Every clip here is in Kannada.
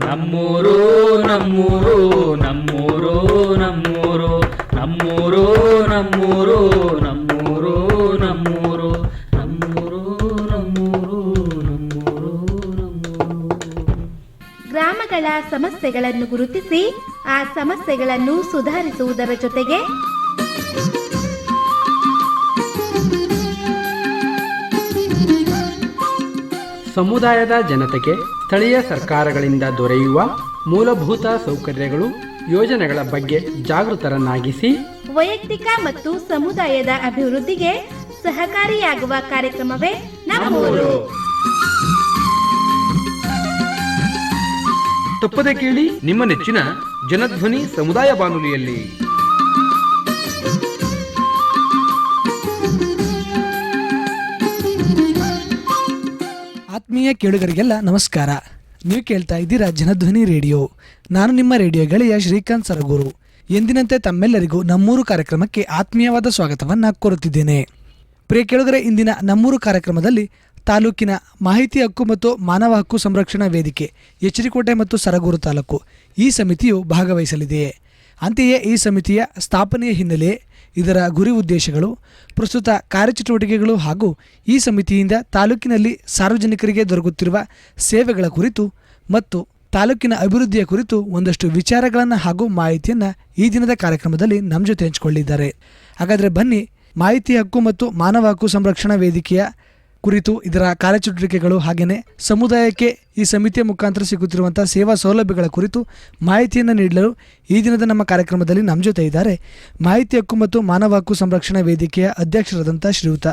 ನಮ್ಮೂರು ನಮ್ಮೂರು ನಮ್ಮೂರು ನಮ್ಮೂರು ನಮ್ಮೂರು ನಮ್ಮೂರು ನಮ್ಮೂರು ನಮ್ಮೂರು ನಮ್ಮೂರು ನಮ್ಮೂರು ನಮ್ಮೂರು ನಮ್ಮೂರು. ಗ್ರಾಮಗಳ ಸಮಸ್ಯೆಗಳನ್ನು ಗುರುತಿಸಿ ಆ ಸಮಸ್ಯೆಗಳನ್ನು ಸುಧಾರಿಸುವುದರ ಜೊತೆಗೆ ಸಮುದಾಯದ ಜನತೆಗೆ ಸ್ಥಳೀಯ ಸರ್ಕಾರಗಳಿಂದ ದೊರೆಯುವ ಮೂಲಭೂತ ಸೌಕರ್ಯಗಳು, ಯೋಜನೆಗಳ ಬಗ್ಗೆ ಜಾಗೃತರನ್ನಾಗಿಸಿ ವೈಯಕ್ತಿಕ ಮತ್ತು ಸಮುದಾಯದ ಅಭಿವೃದ್ಧಿಗೆ ಸಹಕಾರಿಯಾಗುವ ಕಾರ್ಯಕ್ರಮವೇ ನಮ್ಮೂರು. ತಪ್ಪದೆ ಕೇಳಿ ನಿಮ್ಮ ನೆಚ್ಚಿನ ಜನಧ್ವನಿ ಸಮುದಾಯ ಬಾನುಲಿಯಲ್ಲಿ. ಆತ್ಮೀಯ ಕೇಳುಗರಿಗೆಲ್ಲ ನಮಸ್ಕಾರ. ನೀವು ಕೇಳ್ತಾ ಇದ್ದೀರಾ ಜನಧ್ವನಿ ರೇಡಿಯೋ. ನಾನು ನಿಮ್ಮ ರೇಡಿಯೋ ಗೆಳೆಯ ಶ್ರೀಕಾಂತ್ ಸರಗೂರು. ಎಂದಿನಂತೆ ತಮ್ಮೆಲ್ಲರಿಗೂ ನಮ್ಮೂರು ಕಾರ್ಯಕ್ರಮಕ್ಕೆ ಆತ್ಮೀಯವಾದ ಸ್ವಾಗತವನ್ನು ಕೋರುತ್ತಿದ್ದೇನೆ. ಪ್ರಿಯ ಕೇಳುಗರೆ, ಇಂದಿನ ನಮ್ಮೂರು ಕಾರ್ಯಕ್ರಮದಲ್ಲಿ ತಾಲೂಕಿನ ಮಾಹಿತಿ ಹಕ್ಕು ಮತ್ತು ಮಾನವ ಹಕ್ಕು ಸಂರಕ್ಷಣಾ ವೇದಿಕೆ ಎಚರಿಕೋಟೆ ಮತ್ತು ಸರಗೂರು ತಾಲೂಕು ಈ ಸಮಿತಿಯು ಭಾಗವಹಿಸಲಿದೆ. ಅಂತೆಯೇ ಈ ಸಮಿತಿಯ ಸ್ಥಾಪನೆಯ ಹಿನ್ನೆಲೆ, ಇದರ ಗುರಿ ಉದ್ದೇಶಗಳು, ಪ್ರಸ್ತುತ ಕಾರ್ಯಚಟುವಟಿಕೆಗಳು ಹಾಗೂ ಈ ಸಮಿತಿಯಿಂದ ತಾಲೂಕಿನಲ್ಲಿ ಸಾರ್ವಜನಿಕರಿಗೆ ದೊರಕುತ್ತಿರುವ ಸೇವೆಗಳ ಕುರಿತು ಮತ್ತು ತಾಲೂಕಿನ ಅಭಿವೃದ್ಧಿಯ ಕುರಿತು ಒಂದಷ್ಟು ವಿಚಾರಗಳನ್ನು ಹಾಗೂ ಮಾಹಿತಿಯನ್ನು ಈ ದಿನದ ಕಾರ್ಯಕ್ರಮದಲ್ಲಿ ನಮ್ಮ ಜೊತೆ ಹಂಚಿಕೊಳ್ಳಿದ್ದಾರೆ. ಹಾಗಾದರೆ ಬನ್ನಿ, ಮಾಹಿತಿ ಹಕ್ಕು ಮತ್ತು ಮಾನವ ಹಕ್ಕು ಸಂರಕ್ಷಣಾ ವೇದಿಕೆಯ ಕುರಿತು, ಇದರ ಕಾರ್ಯಚಟುವಟಿಕೆಗಳು ಹಾಗೆಯೇ ಸಮುದಾಯಕ್ಕೆ ಈ ಸಮಿತಿಯ ಮುಖಾಂತರ ಸಿಗುತ್ತಿರುವಂಥ ಸೇವಾ ಸೌಲಭ್ಯಗಳ ಕುರಿತು ಮಾಹಿತಿಯನ್ನು ನೀಡಲು ಈ ದಿನದ ನಮ್ಮ ಕಾರ್ಯಕ್ರಮದಲ್ಲಿ ನಮ್ಮ ಜೊತೆ ಇದ್ದಾರೆ ಮಾಹಿತಿ ಹಕ್ಕು ಮತ್ತು ಮಾನವ ಹಕ್ಕು ಸಂರಕ್ಷಣಾ ವೇದಿಕೆಯ ಅಧ್ಯಕ್ಷರಾದಂಥ ಶ್ರೀಯುತ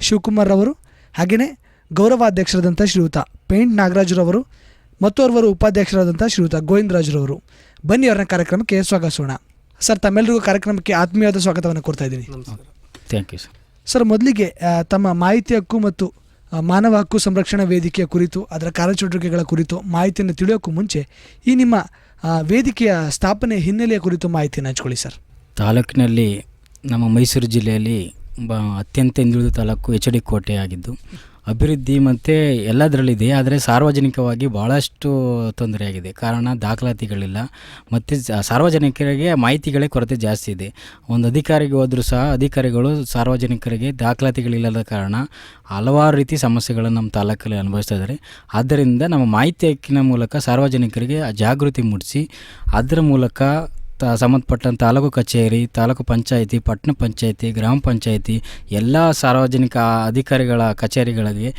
ಶಿವಕುಮಾರ್ ಅವರು, ಹಾಗೆಯೇ ಗೌರವಾಧ್ಯಕ್ಷರಾದಂಥ ಶ್ರೀಯುತ ಪೇಂಟ್ ನಾಗರಾಜರವರು ಮತ್ತು ಅವರ ಉಪಾಧ್ಯಕ್ಷರಾದಂಥ ಶ್ರೀಯುತ ಗೋವಿಂದರಾಜರವರು. ಬನ್ನಿ, ಅವರನ್ನ ಕಾರ್ಯಕ್ರಮಕ್ಕೆ ಸ್ವಾಗತಿಸೋಣ. ಸರ್, ತಮ್ಮೆಲ್ಲರಿಗೂ ಕಾರ್ಯಕ್ರಮಕ್ಕೆ ಆತ್ಮೀಯವಾದ ಸ್ವಾಗತವನ್ನು ಕೊಡ್ತಾ ಇದ್ದೀನಿ. Thank you sir. ಸರ್, ಮೊದಲಿಗೆ ತಮ್ಮ ಮಾಹಿತಿ ಹಕ್ಕು ಮತ್ತು ಮಾನವ ಹಕ್ಕು ಸಂರಕ್ಷಣಾ ವೇದಿಕೆಯ ಕುರಿತು, ಅದರ ಕಾರ್ಯಚಟುವಟಿಕೆಗಳ ಕುರಿತು ಮಾಹಿತಿಯನ್ನು ತಿಳಿಯೋಕ್ಕೂ ಮುಂಚೆ ಈ ನಿಮ್ಮ ವೇದಿಕೆಯ ಸ್ಥಾಪನೆ ಹಿನ್ನೆಲೆಯ ಕುರಿತು ಮಾಹಿತಿಯನ್ನು ಹಂಚ್ಕೊಳ್ಳಿ ಸರ್. ತಾಲೂಕಿನಲ್ಲಿ ನಮ್ಮ ಮೈಸೂರು ಜಿಲ್ಲೆಯಲ್ಲಿ ಅತ್ಯಂತ ಹಿಂದುಳಿದ ತಾಲೂಕು ಎಚಡಿಕೋಟೆ ಆಗಿದ್ದು, ಅಭಿವೃದ್ಧಿ ಮತ್ತು ಎಲ್ಲದರಲ್ಲಿದೆ. ಆದರೆ ಸಾರ್ವಜನಿಕವಾಗಿ ಭಾಳಷ್ಟು ತೊಂದರೆಯಾಗಿದೆ. ಕಾರಣ ದಾಖಲಾತಿಗಳಿಲ್ಲ ಮತ್ತು ಸಾರ್ವಜನಿಕರಿಗೆ ಮಾಹಿತಿಗಳೇ ಕೊರತೆ ಜಾಸ್ತಿ ಇದೆ. ಒಂದು ಅಧಿಕಾರಿಗೆ ಹೋದರೂ ಸಹ ಅಧಿಕಾರಿಗಳು ಸಾರ್ವಜನಿಕರಿಗೆ ದಾಖಲಾತಿಗಳಿಲ್ಲದ ಕಾರಣ ಹಲವಾರು ರೀತಿ ಸಮಸ್ಯೆಗಳನ್ನು ನಮ್ಮ ತಾಲೂಕಲ್ಲಿ ಅನುಭವಿಸ್ತಾ ಇದ್ದಾರೆ. ಆದ್ದರಿಂದ ನಮ್ಮ ಮಾಹಿತಿ ಹಕ್ಕಿನ ಮೂಲಕ ಸಾರ್ವಜನಿಕರಿಗೆ ಜಾಗೃತಿ ಮೂಡಿಸಿ ಅದರ ಮೂಲಕ ಸಂಬಂಧಪಟ್ಟಂಥ ತಾಲೂಕು ಕಚೇರಿ, ತಾಲೂಕು ಪಂಚಾಯಿತಿ, ಪಟ್ಟಣ ಪಂಚಾಯಿತಿ, ಗ್ರಾಮ ಪಂಚಾಯಿತಿ ಎಲ್ಲ ಸಾರ್ವಜನಿಕ ಅಧಿಕಾರಿಗಳ ಕಚೇರಿಗಳಿಗೆ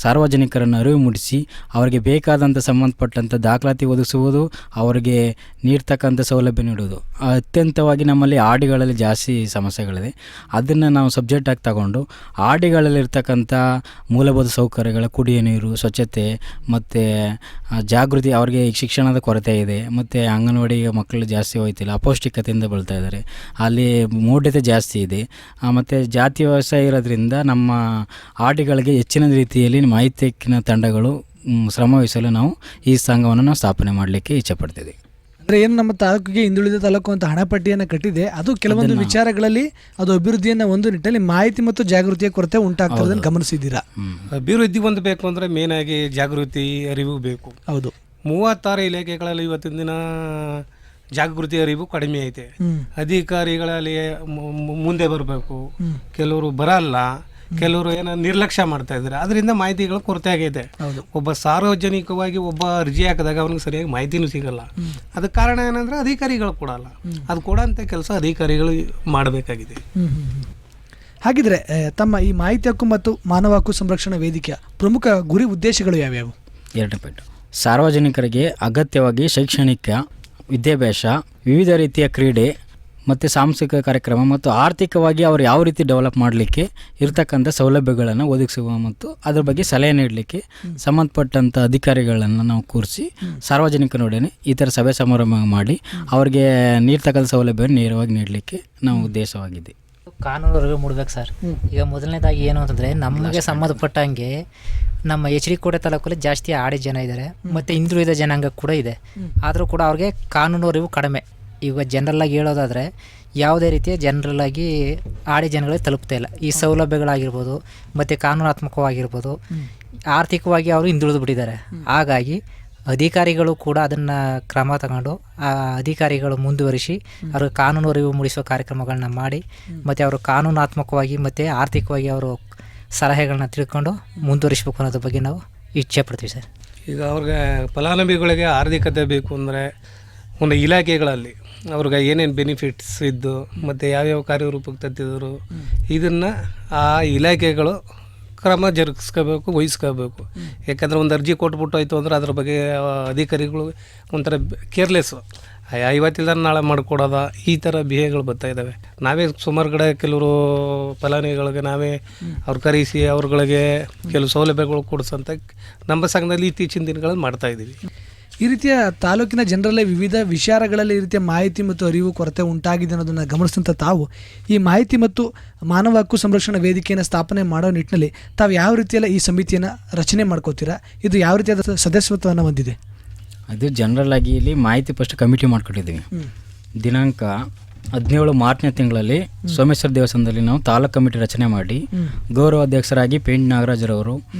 ಸಾರ್ವಜನಿಕರನ್ನು ಅರಿವು ಮೂಡಿಸಿ ಅವರಿಗೆ ಬೇಕಾದಂಥ ಸಂಬಂಧಪಟ್ಟಂಥ ದಾಖಲಾತಿ ಒದಗಿಸುವುದು, ಅವರಿಗೆ ನೀಡ್ತಕ್ಕಂಥ ಸೌಲಭ್ಯ ನೀಡುವುದು. ಅತ್ಯಂತವಾಗಿ ನಮ್ಮಲ್ಲಿ ಆಡಿಗಳಲ್ಲಿ ಜಾಸ್ತಿ ಸಮಸ್ಯೆಗಳಿದೆ. ಅದನ್ನು ನಾವು ಸಬ್ಜೆಕ್ಟಾಗಿ ತಗೊಂಡು ಆಡಿಗಳಲ್ಲಿರ್ತಕ್ಕಂಥ ಮೂಲಭೂತ ಸೌಕರ್ಯಗಳ, ಕುಡಿಯೋ ನೀರು, ಸ್ವಚ್ಛತೆ ಮತ್ತು ಜಾಗೃತಿ, ಅವರಿಗೆ ಶಿಕ್ಷಣದ ಕೊರತೆ ಇದೆ ಮತ್ತು ಅಂಗನವಾಡಿಗೆ ಮಕ್ಕಳು ಜಾಸ್ತಿ ಹೋಯ್ತಿಲ್ಲ, ಅಪೌಷ್ಟಿಕತೆಯಿಂದ ಬಳಲ್ತಾ ಇದ್ದಾರೆ, ಅಲ್ಲಿ ಮೂಢತೆ ಜಾಸ್ತಿ ಇದೆ ಮತ್ತು ಜಾತಿ ವ್ಯವಸಾಯ ಇರೋದ್ರಿಂದ ನಮ್ಮ ಆಡಿಗಳಿಗೆ ಹೆಚ್ಚಿನ ರೀತಿಯಲ್ಲಿ ಮಾಹಿತಿ ಹಕ್ಕಿನ ತಂಡಗಳು ಶ್ರಮವಹಿಸಲು ನಾವು ಈ ಸಂಘವನ್ನು ನಾವು ಸ್ಥಾಪನೆ ಮಾಡಲಿಕ್ಕೆ ಇಚ್ಛೆಪಡ್ತಿದ್ದೀವಿ. ಅಂದರೆ ಏನು ನಮ್ಮ ತಾಲೂಕಿಗೆ ಹಿಂದುಳಿದ ತಾಲೂಕು ಅಂತ ಹಣಪಟ್ಟಿಯನ್ನು ಕಟ್ಟಿದೆ, ಅದು ಕೆಲವೊಂದು ವಿಚಾರಗಳಲ್ಲಿ ಅದು ಅಭಿವೃದ್ಧಿಯನ್ನು ಒಂದು ನಿಟ್ಟಿನಲ್ಲಿ ಮಾಹಿತಿ ಮತ್ತು ಜಾಗೃತಿಯ ಕೊರತೆ ಉಂಟಾಗ್ತದೆ ಗಮನಿಸಿದ್ದೀರಾ? ಅಭಿವೃದ್ಧಿ ಹೊಂದಬೇಕು ಅಂದರೆ ಮೇನಾಗಿ ಜಾಗೃತಿ, ಅರಿವು ಬೇಕು. ಹೌದು, 36 ಇಲಾಖೆಗಳಲ್ಲಿ ಇವತ್ತಿನ ದಿನ ಜಾಗೃತಿ ಅರಿವು ಕಡಿಮೆ ಐತೆ. ಅಧಿಕಾರಿಗಳಲ್ಲಿ ಮುಂದೆ ಬರಬೇಕು, ಕೆಲವರು ಬರಲ್ಲ, ಕೆಲವರು ಏನೋ ನಿರ್ಲಕ್ಷ್ಯ ಮಾಡ್ತಾ ಇದ್ದಾರೆ. ಅದರಿಂದ ಮಾಹಿತಿಗಳ ಕೊರತೆ ಆಗೈತೆ. ಒಬ್ಬ ಸಾರ್ವಜನಿಕವಾಗಿ ಒಬ್ಬ ಅರ್ಜಿ ಹಾಕಿದಾಗ ಅವನಿಗೆ ಸರಿಯಾಗಿ ಮಾಹಿತಿನೂ ಸಿಗಲ್ಲ. ಅದಕ್ಕೆ ಕಾರಣ ಏನಂದರೆ ಅಧಿಕಾರಿಗಳು ಕೊಡಲ್ಲ. ಅದು ಕೊಡೋಂಥ ಕೆಲಸ ಅಧಿಕಾರಿಗಳು ಮಾಡಬೇಕಾಗಿದೆ. ಹಾಗಿದ್ರೆ ತಮ್ಮ ಈ ಮಾಹಿತಿ ಹಕ್ಕು ಮತ್ತು ಮಾನವ ಹಕ್ಕು ಸಂರಕ್ಷಣಾ ವೇದಿಕೆಯ ಪ್ರಮುಖ ಗುರಿ ಉದ್ದೇಶಗಳು ಯಾವ್ಯಾವು? 2 ಪಾಯಿಂಟ್. ಸಾರ್ವಜನಿಕರಿಗೆ ಅಗತ್ಯವಾಗಿ ಶೈಕ್ಷಣಿಕ, ವಿದ್ಯಾಭ್ಯಾಸ, ವಿವಿಧ ರೀತಿಯ ಕ್ರೀಡೆ ಮತ್ತು ಸಾಂಸ್ಕೃತಿಕ ಕಾರ್ಯಕ್ರಮ ಮತ್ತು ಆರ್ಥಿಕವಾಗಿ ಅವರು ಯಾವ ರೀತಿ ಡೆವಲಪ್ ಮಾಡಲಿಕ್ಕೆ ಇರತಕ್ಕಂಥ ಸೌಲಭ್ಯಗಳನ್ನು ಒದಗಿಸುವ ಮತ್ತು ಅದ್ರ ಬಗ್ಗೆ ಸಲಹೆ ನೀಡಲಿಕ್ಕೆ ಸಂಬಂಧಪಟ್ಟಂಥ ಅಧಿಕಾರಿಗಳನ್ನು ನಾವು ಕೂರಿಸಿ ಸಾರ್ವಜನಿಕರೊಡನೆ ಈ ಥರ ಸಭೆ ಸಮಾರಂಭ ಮಾಡಿ ಅವರಿಗೆ ನೀಡ್ತಕ್ಕಂಥ ಸೌಲಭ್ಯವನ್ನು ನೇರವಾಗಿ ನೀಡಲಿಕ್ಕೆ ನಾವು ಉದ್ದೇಶವಾಗಿದೆ. ಕಾನೂನು ಅರಿವು ಮೂಡಬೇಕು ಸರ್. ಈಗ ಮೊದಲನೇದಾಗಿ ಏನು ಅಂತಂದರೆ, ನಮಗೆ ಸಂಬಂಧಪಟ್ಟಂಗೆ ನಮ್ಮ ಎಚಡಿಕೋಟೆ ತಾಲೂಕಲ್ಲಿ ಜಾಸ್ತಿ ಆಡಿ ಜನ ಇದ್ದಾರೆ ಮತ್ತು ಹಿಂದುಳಿದ ಜನಾಂಗ ಕೂಡ ಇದೆ. ಆದರೂ ಕೂಡ ಅವ್ರಿಗೆ ಕಾನೂನು ಅರಿವು ಕಡಿಮೆ. ಈಗ ಜನರಲ್ಲಾಗಿ ಹೇಳೋದಾದರೆ ಯಾವುದೇ ರೀತಿಯ ಜನರಲ್ಲಾಗಿ ಆಡಿ ಜನಗಳಿಗೆ ತಲುಪ್ತಾ ಇಲ್ಲ. ಈ ಸೌಲಭ್ಯಗಳಾಗಿರ್ಬೋದು ಮತ್ತು ಕಾನೂನಾತ್ಮಕವಾಗಿರ್ಬೋದು, ಆರ್ಥಿಕವಾಗಿ ಅವರು ಹಿಂದುಳಿದು ಬಿಟ್ಟಿದ್ದಾರೆ. ಹಾಗಾಗಿ ಅಧಿಕಾರಿಗಳು ಕೂಡ ಅದನ್ನು ಕ್ರಮ ತಗೊಂಡು ಆ ಅಧಿಕಾರಿಗಳು ಮುಂದುವರಿಸಿ ಅವ್ರಿಗೆ ಕಾನೂನು ಅರಿವು ಮೂಡಿಸುವ ಕಾರ್ಯಕ್ರಮಗಳನ್ನ ಮಾಡಿ ಮತ್ತು ಅವರು ಕಾನೂನಾತ್ಮಕವಾಗಿ ಮತ್ತು ಆರ್ಥಿಕವಾಗಿ ಅವರು ಸಲಹೆಗಳನ್ನ ತಿಳ್ಕೊಂಡು ಮುಂದುವರಿಸಬೇಕು ಅನ್ನೋದ್ರ ಬಗ್ಗೆ ನಾವು ಇಚ್ಛೆ ಪಡ್ತೀವಿ ಸರ್. ಈಗ ಅವ್ರಿಗೆ ಫಲಾನುಭವಿಗಳಿಗೆ ಆರ್ಥಿಕತೆ ಬೇಕು ಅಂದರೆ ಒಂದು ಇಲಾಖೆಗಳಲ್ಲಿ ಅವ್ರಿಗೆ ಏನೇನು ಬೆನಿಫಿಟ್ಸ್ ಇದ್ದು ಮತ್ತು ಯಾವ್ಯಾವ ಕಾರ್ಯರೂಪಕ್ಕೆ ತತ್ತಿದ್ರು ಇದನ್ನು ಆ ಇಲಾಖೆಗಳು ಕ್ರಮ ಜರುಗಿಸ್ಕೋಬೇಕು, ವಹಿಸ್ಕೋಬೇಕು. ಯಾಕಂದರೆ ಒಂದು ಅರ್ಜಿ ಕೊಟ್ಬಿಟ್ಟು ಆಯಿತು ಅಂದರೆ ಅದ್ರ ಬಗ್ಗೆ ಅಧಿಕಾರಿಗಳು ಒಂಥರ ಕೇರ್ಲೆಸ್ಸು, ಇವತ್ತಿಲ್ಲ ನಾಳೆ ಮಾಡಿಕೊಡೋದ, ಈ ಥರ ಬಿಹೇವ್ಗಳು ಬರ್ತಾ ಇದ್ದಾವೆ. ನಾವೇ ಸುಮಾರು ಕಡೆ ಕೆಲವರು ಫಲಾನುಭವಿಗಳಿಗೆ ನಾವೇ ಅವ್ರು ಕರೆಸಿ ಅವ್ರುಗಳಿಗೆ ಕೆಲವು ಸೌಲಭ್ಯಗಳು ಕೊಡಿಸೋಂಥ ನಮ್ಮ ಸಂಘದಲ್ಲಿ ಇತ್ತೀಚಿನ ದಿನಗಳಲ್ಲಿ ಮಾಡ್ತಾಯಿದ್ದೀವಿ. ಈ ರೀತಿಯ ತಾಲೂಕಿನ ಜನರಲ್ಲೇ ವಿವಿಧ ವಿಚಾರಗಳಲ್ಲಿ ಈ ರೀತಿಯ ಮಾಹಿತಿ ಮತ್ತು ಅರಿವು ಕೊರತೆ ಉಂಟಾಗಿದೆ ಅನ್ನೋದನ್ನು ಗಮನಿಸಿದಂಥ ತಾವು ಈ ಮಾಹಿತಿ ಮತ್ತು ಮಾನವ ಹಕ್ಕು ಸಂರಕ್ಷಣಾ ವೇದಿಕೆಯನ್ನು ಸ್ಥಾಪನೆ ಮಾಡೋ ನಿಟ್ಟಿನಲ್ಲಿ ತಾವು ಯಾವ ರೀತಿಯಲ್ಲ ಈ ಸಮಿತಿಯನ್ನು ರಚನೆ ಮಾಡ್ಕೋತೀರಾ? ಇದು ಯಾವ ರೀತಿಯಾದ ಸದಸ್ಯತ್ವವನ್ನು ಹೊಂದಿದೆ? ಅದು ಜನರಲ್ ಆಗಿ ಇಲ್ಲಿ ಮಾಹಿತಿ ಫಸ್ಟ್ ಕಮಿಟಿ ಮಾಡ್ಕೊಂಡಿದ್ದೀವಿ. ದಿನಾಂಕ 17 ಮಾರ್ಚ್ನ ತಿಂಗಳಲ್ಲಿ ಸೋಮೇಶ್ವರ ದೇವಸ್ಥಾನದಲ್ಲಿ ನಾವು ತಾಲೂಕು ಕಮಿಟಿ ರಚನೆ ಮಾಡಿ ಗೌರವ ಅಧ್ಯಕ್ಷರಾಗಿ ಪೇಂಟ್ ನಾಗರಾಜರವರು,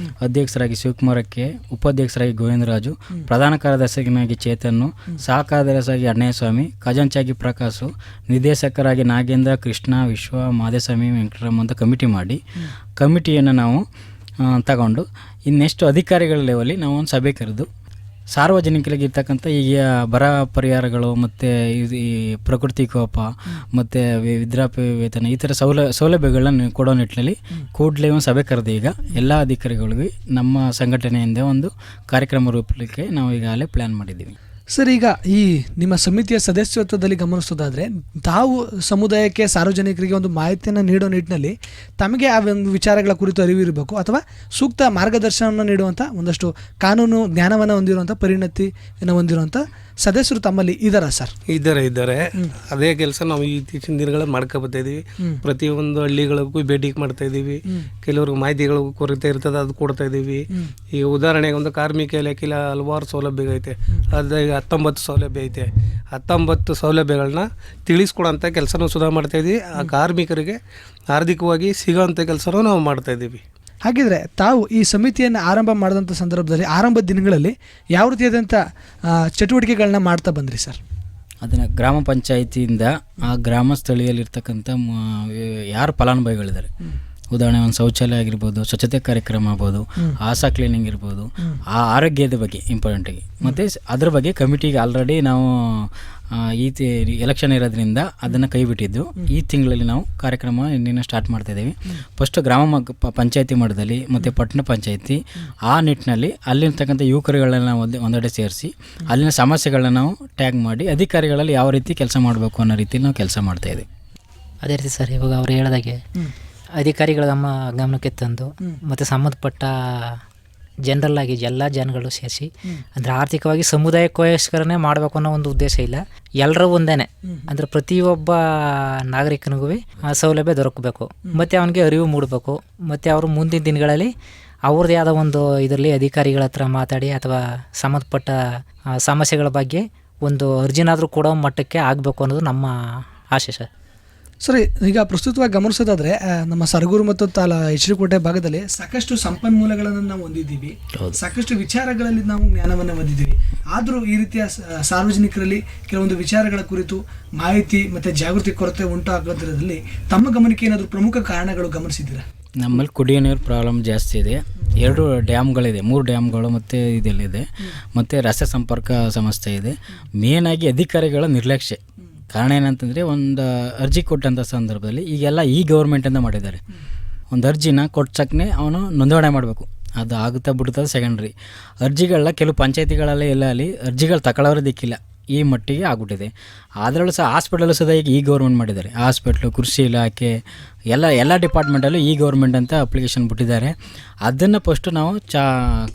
ಅಧ್ಯಕ್ಷರಾಗಿ ಶಿವಕುಮಾರಕ್ಕೆ, ಉಪಾಧ್ಯಕ್ಷರಾಗಿ ಗೋವಿಂದರಾಜು, ಪ್ರಧಾನ ಕಾರ್ಯದರ್ಶಿಯಾಗಿ ಚೇತನ್ನು, ಸಹ ಕಾರ್ಯದರ್ಶಿಯಾಗಿ ಅಣ್ಣಯ್ಯಸ್ವಾಮಿ, ಖಜಾಂಚಾಗಿ ಪ್ರಕಾಶು, ನಿರ್ದೇಶಕರಾಗಿ ನಾಗೇಂದ್ರ, ಕೃಷ್ಣ, ವಿಶ್ವ, ಮಾದೇಸ್ವಾಮಿ, ವೆಂಕಟರಾಮ್ ಅಂತ ಕಮಿಟಿ ಮಾಡಿ ಕಮಿಟಿಯನ್ನು ನಾವು ತಗೊಂಡು ಇನ್ನೆಷ್ಟು ಅಧಿಕಾರಿಗಳ ಲೆವೆಲ್ಲಿ ನಾವು ಒಂದು ಸಭೆ ಕರೆದು ಸಾರ್ವಜನಿಕರಿಗೆ ಇರ್ತಕ್ಕಂಥ ಈಗ ಬರ ಪರಿಹಾರಗಳು ಮತ್ತು ಈ ಪ್ರಕೃತಿ ಕೋಪ ಮತ್ತು ವೃದ್ಧಾಪ್ಯ ವೇತನ ಈ ಥರ ಸೌಲಭ್ಯಗಳನ್ನ ಕೊಡೋ ನಿಟ್ಟಿನಲ್ಲಿ ಕೂಡಲೇ ಒಂದು ಸಭೆ ಕರೆದು ಈಗ ಎಲ್ಲ ಅಧಿಕಾರಿಗಳಿಗೂ ನಮ್ಮ ಸಂಘಟನೆಯಿಂದ ಒಂದು ಕಾರ್ಯಕ್ರಮ ರೂಪಲಿಕ್ಕೆ ನಾವು ಈಗಾಗಲೇ ಪ್ಲ್ಯಾನ್ ಮಾಡಿದ್ದೀವಿ. ಸರ್, ಈಗ ಈ ನಿಮ್ಮ ಸಮಿತಿಯ ಸದಸ್ಯತ್ವದಲ್ಲಿ ಗಮನಿಸೋದಾದರೆ ತಾವು ಸಮುದಾಯಕ್ಕೆ ಸಾರ್ವಜನಿಕರಿಗೆ ಒಂದು ಮಾಹಿತಿಯನ್ನು ನೀಡೋ ನಿಟ್ಟಿನಲ್ಲಿ ತಮಗೆ ಆ ಒಂದು ವಿಚಾರಗಳ ಕುರಿತು ಅರಿವಿರಬೇಕು ಅಥವಾ ಸೂಕ್ತ ಮಾರ್ಗದರ್ಶನವನ್ನು ನೀಡುವಂಥ ಒಂದಷ್ಟು ಕಾನೂನು ಜ್ಞಾನವನ್ನು ಹೊಂದಿರುವಂಥ ಪರಿಣತಿಯನ್ನು ಹೊಂದಿರುವಂಥ ಸದಸ್ಯರು ತಮ್ಮಲ್ಲಿ ಇದ್ದಾರಾ ಸರ್? ಇದ್ದಾರೆ. ಅದೇ ಕೆಲಸ ನಾವು ಇತ್ತೀಚಿನ ದಿನಗಳಲ್ಲಿ ಮಾಡ್ಕೊಬತ್ತಾ ಇದ್ದೀವಿ. ಪ್ರತಿಯೊಂದು ಹಳ್ಳಿಗಳಿಗೂ ಭೇಟಿ ಮಾಡ್ತಾ ಇದ್ದೀವಿ. ಕೆಲವ್ರಿಗೆ ಮಾಹಿತಿಗಳು ಕೊರತೆ ಇರ್ತದೆ, ಅದು ಕೊಡ್ತಾ ಇದ್ದೀವಿ. ಈಗ ಉದಾಹರಣೆಗೆ ಒಂದು ಕಾರ್ಮಿಕ ಇಲಾಖೆಯಲ್ಲಿ ಹಲವಾರು ಸೌಲಭ್ಯ ಐತೆ, ಅದು 19 ಸೌಲಭ್ಯ ಐತೆ. 19 ಸೌಲಭ್ಯಗಳನ್ನ ತಿಳಿಸ್ಕೊಡೋಂಥ ಕೆಲಸನೂ ಸುಧಾ ಮಾಡ್ತಾ ಇದ್ದೀವಿ. ಆ ಕಾರ್ಮಿಕರಿಗೆ ಆರ್ಥಿಕವಾಗಿ ಸಿಗೋವಂಥ ಕೆಲಸನೂ ನಾವು ಮಾಡ್ತಾ ಇದ್ದೀವಿ. ಹಾಗಿದ್ರೆ ತಾವು ಈ ಸಮಿತಿಯನ್ನು ಆರಂಭ ಮಾಡಿದಂಥ ಸಂದರ್ಭದಲ್ಲಿ ಆರಂಭದ ದಿನಗಳಲ್ಲಿ ಯಾವ ರೀತಿಯಾದಂಥ ಚಟುವಟಿಕೆಗಳನ್ನ ಮಾಡ್ತಾ ಬಂದ್ರಿ ಸರ್? ಅದನ್ನು ಗ್ರಾಮ ಪಂಚಾಯಿತಿಯಿಂದ ಆ ಗ್ರಾಮ ಸ್ಥಳೀಯಲ್ಲಿರ್ತಕ್ಕಂಥ ಯಾರು ಫಲಾನುಭವಿಗಳಿದ್ದಾರೆ, ಉದಾಹರಣೆ ಒಂದು ಶೌಚಾಲಯ ಆಗಿರ್ಬೋದು, ಸ್ವಚ್ಛತೆ ಕಾರ್ಯಕ್ರಮ ಆಗ್ಬೋದು, ಆಶಾ ಕ್ಲೀನಿಂಗ್ ಇರ್ಬೋದು, ಆ ಆರೋಗ್ಯದ ಬಗ್ಗೆ ಇಂಪಾರ್ಟೆಂಟಾಗಿ ಮತ್ತು ಅದ್ರ ಬಗ್ಗೆ ಕಮಿಟಿಗೆ ಆಲ್ರೆಡಿ ನಾವು ಎಲೆಕ್ಷನ್ ಇರೋದ್ರಿಂದ ಅದನ್ನು ಕೈ ಬಿಟ್ಟಿದ್ದು. ಈ ತಿಂಗಳಲ್ಲಿ ನಾವು ಕಾರ್ಯಕ್ರಮ ಇನ್ನೇನು ಸ್ಟಾರ್ಟ್ ಮಾಡ್ತಾಯಿದ್ದೀವಿ. ಫಸ್ಟು ಗ್ರಾಮ ಪಂಚಾಯತಿ ಮಟ್ಟದಲ್ಲಿ ಮತ್ತು ಪಟ್ಟಣ ಪಂಚಾಯತಿ ಆ ನಿಟ್ಟಿನಲ್ಲಿ ಅಲ್ಲಿರ್ತಕ್ಕಂಥ ಯುವಕರುಗಳನ್ನ ಒಂದೆಡೆ ಸೇರಿಸಿ ಅಲ್ಲಿನ ಸಮಸ್ಯೆಗಳನ್ನ ನಾವು ಟ್ಯಾಗ್ ಮಾಡಿ ಅಧಿಕಾರಿಗಳಲ್ಲಿ ಯಾವ ರೀತಿ ಕೆಲಸ ಮಾಡಬೇಕು ಅನ್ನೋ ರೀತಿಯಲ್ಲಿ ನಾವು ಕೆಲಸ ಮಾಡ್ತಾಯಿದ್ದೀವಿ. ಅದೇ ರೀತಿ ಸರ್, ಇವಾಗ ಅವ್ರು ಹೇಳಿದಾಗೆ ಅಧಿಕಾರಿಗಳ ಗಮನಕ್ಕೆ ತಂದು ಮತ್ತು ಸಂಬಂಧಪಟ್ಟ ಜನರಲ್ ಆಗಿ ಎಲ್ಲ ಜನಗಳು ಸೇರಿಸಿ ಅಂದರೆ ಆರ್ಥಿಕವಾಗಿ ಸಮುದಾಯಕ್ಕೋಸ್ಕರನೇ ಮಾಡಬೇಕು ಅನ್ನೋ ಒಂದು ಉದ್ದೇಶ ಇಲ್ಲ, ಎಲ್ಲರೂ ಒಂದೇ ಅಂದರೆ ಪ್ರತಿಯೊಬ್ಬ ನಾಗರಿಕನಿಗೂ ಆ ಸೌಲಭ್ಯ ದೊರಕಬೇಕು ಮತ್ತು ಅವನಿಗೆ ಅರಿವು ಮೂಡಬೇಕು. ಮತ್ತು ಅವರು ಮುಂದಿನ ದಿನಗಳಲ್ಲಿ ಅವ್ರದ್ದೇ ಆದ ಒಂದು ಇದರಲ್ಲಿ ಅಧಿಕಾರಿಗಳ ಹತ್ರ ಮಾತಾಡಿ ಅಥವಾ ಸಂಬಂಧಪಟ್ಟ ಸಮಸ್ಯೆಗಳ ಬಗ್ಗೆ ಒಂದು ಅರ್ಜಿನಾದರೂ ಕೊಡೋ ಮಟ್ಟಕ್ಕೆ ಆಗಬೇಕು ಅನ್ನೋದು ನಮ್ಮ ಆಶೆ ಸರ್. ಸರಿ, ಈಗ ಪ್ರಸ್ತುತವಾಗಿ ಗಮನಿಸೋದಾದರೆ ನಮ್ಮ ಸರಗೂರು ಮತ್ತು ಎಚ್.ಡಿ. ಭಾಗದಲ್ಲಿ ಸಾಕಷ್ಟು ಸಂಪನ್ಮೂಲಗಳನ್ನು ನಾವು ಹೊಂದಿದ್ದೀವಿ, ಸಾಕಷ್ಟು ವಿಚಾರಗಳಲ್ಲಿ ನಾವು ಜ್ಞಾನವನ್ನು ಹೊಂದಿದ್ದೀವಿ. ಆದರೂ ಈ ರೀತಿಯ ಸಾರ್ವಜನಿಕರಲ್ಲಿ ಕೆಲವೊಂದು ವಿಚಾರಗಳ ಕುರಿತು ಮಾಹಿತಿ ಮತ್ತು ಜಾಗೃತಿ ಕೊರತೆ ಉಂಟಾಗೋದ್ರಲ್ಲಿ ತಮ್ಮ ಗಮನಕ್ಕೆ ಏನಾದರೂ ಪ್ರಮುಖ ಕಾರಣಗಳು ಗಮನಿಸಿದ್ದೀರಾ? ನಮ್ಮಲ್ಲಿ ಕುಡಿಯೋ ನೀರು ಪ್ರಾಬ್ಲಮ್ ಜಾಸ್ತಿ ಇದೆ. 2 ಡ್ಯಾಮ್ಗಳಿದೆ, 3 ಡ್ಯಾಮ್ಗಳು ಮತ್ತು ಇದೆಲ್ಲಿದೆ, ಮತ್ತು ರಸ್ತೆ ಸಂಪರ್ಕ ಸಮಸ್ಯೆ ಇದೆ. ಮೇನಾಗಿ ಅಧಿಕಾರಿಗಳ ನಿರ್ಲಕ್ಷ್ಯ. ಕಾರಣ ಏನಂತಂದರೆ ಒಂದು ಅರ್ಜಿ ಕೊಟ್ಟಂಥ ಸಂದರ್ಭದಲ್ಲಿ ಈಗೆಲ್ಲ ಈ ಗೌರ್ಮೆಂಟಿಂದ ಮಾಡಿದ್ದಾರೆ. ಒಂದು ಅರ್ಜಿನ ಕೊಟ್ಟಕ್ಕೇ ಅವನು ನೋಂದಣಿ ಮಾಡಬೇಕು, ಅದು ಆಗುತ್ತಾ ಬಿಡುತ್ತದೆ ಸೆಕೆಂಡ್ರಿ. ಅರ್ಜಿಗಳನ್ನ ಕೆಲವು ಪಂಚಾಯತಿಗಳಲ್ಲಿ ಎಲ್ಲ ಅಲ್ಲಿ ಅರ್ಜಿಗಳು ತಗೊಳ್ಳೋರೇ ದಿಕ್ಕಿಲ್ಲ, ಈ ಮಟ್ಟಿಗೆ ಆಗ್ಬಿಟ್ಟಿದೆ. ಅದರಲ್ಲೂ ಸಹ ಹಾಸ್ಪಿಟಲು ಸಹ ಈಗ ಈ ಗೌರ್ಮೆಂಟ್ ಮಾಡಿದ್ದಾರೆ. ಹಾಸ್ಪಿಟ್ಲು, ಕೃಷಿ ಇಲಾಖೆ ಎಲ್ಲ ಡಿಪಾರ್ಟ್ಮೆಂಟಲ್ಲೂ ಈ ಗೌರ್ಮೆಂಟ್ ಅಂತ ಅಪ್ಲಿಕೇಶನ್ ಬಿಟ್ಟಿದ್ದಾರೆ. ಅದನ್ನು ಫಸ್ಟು ನಾವು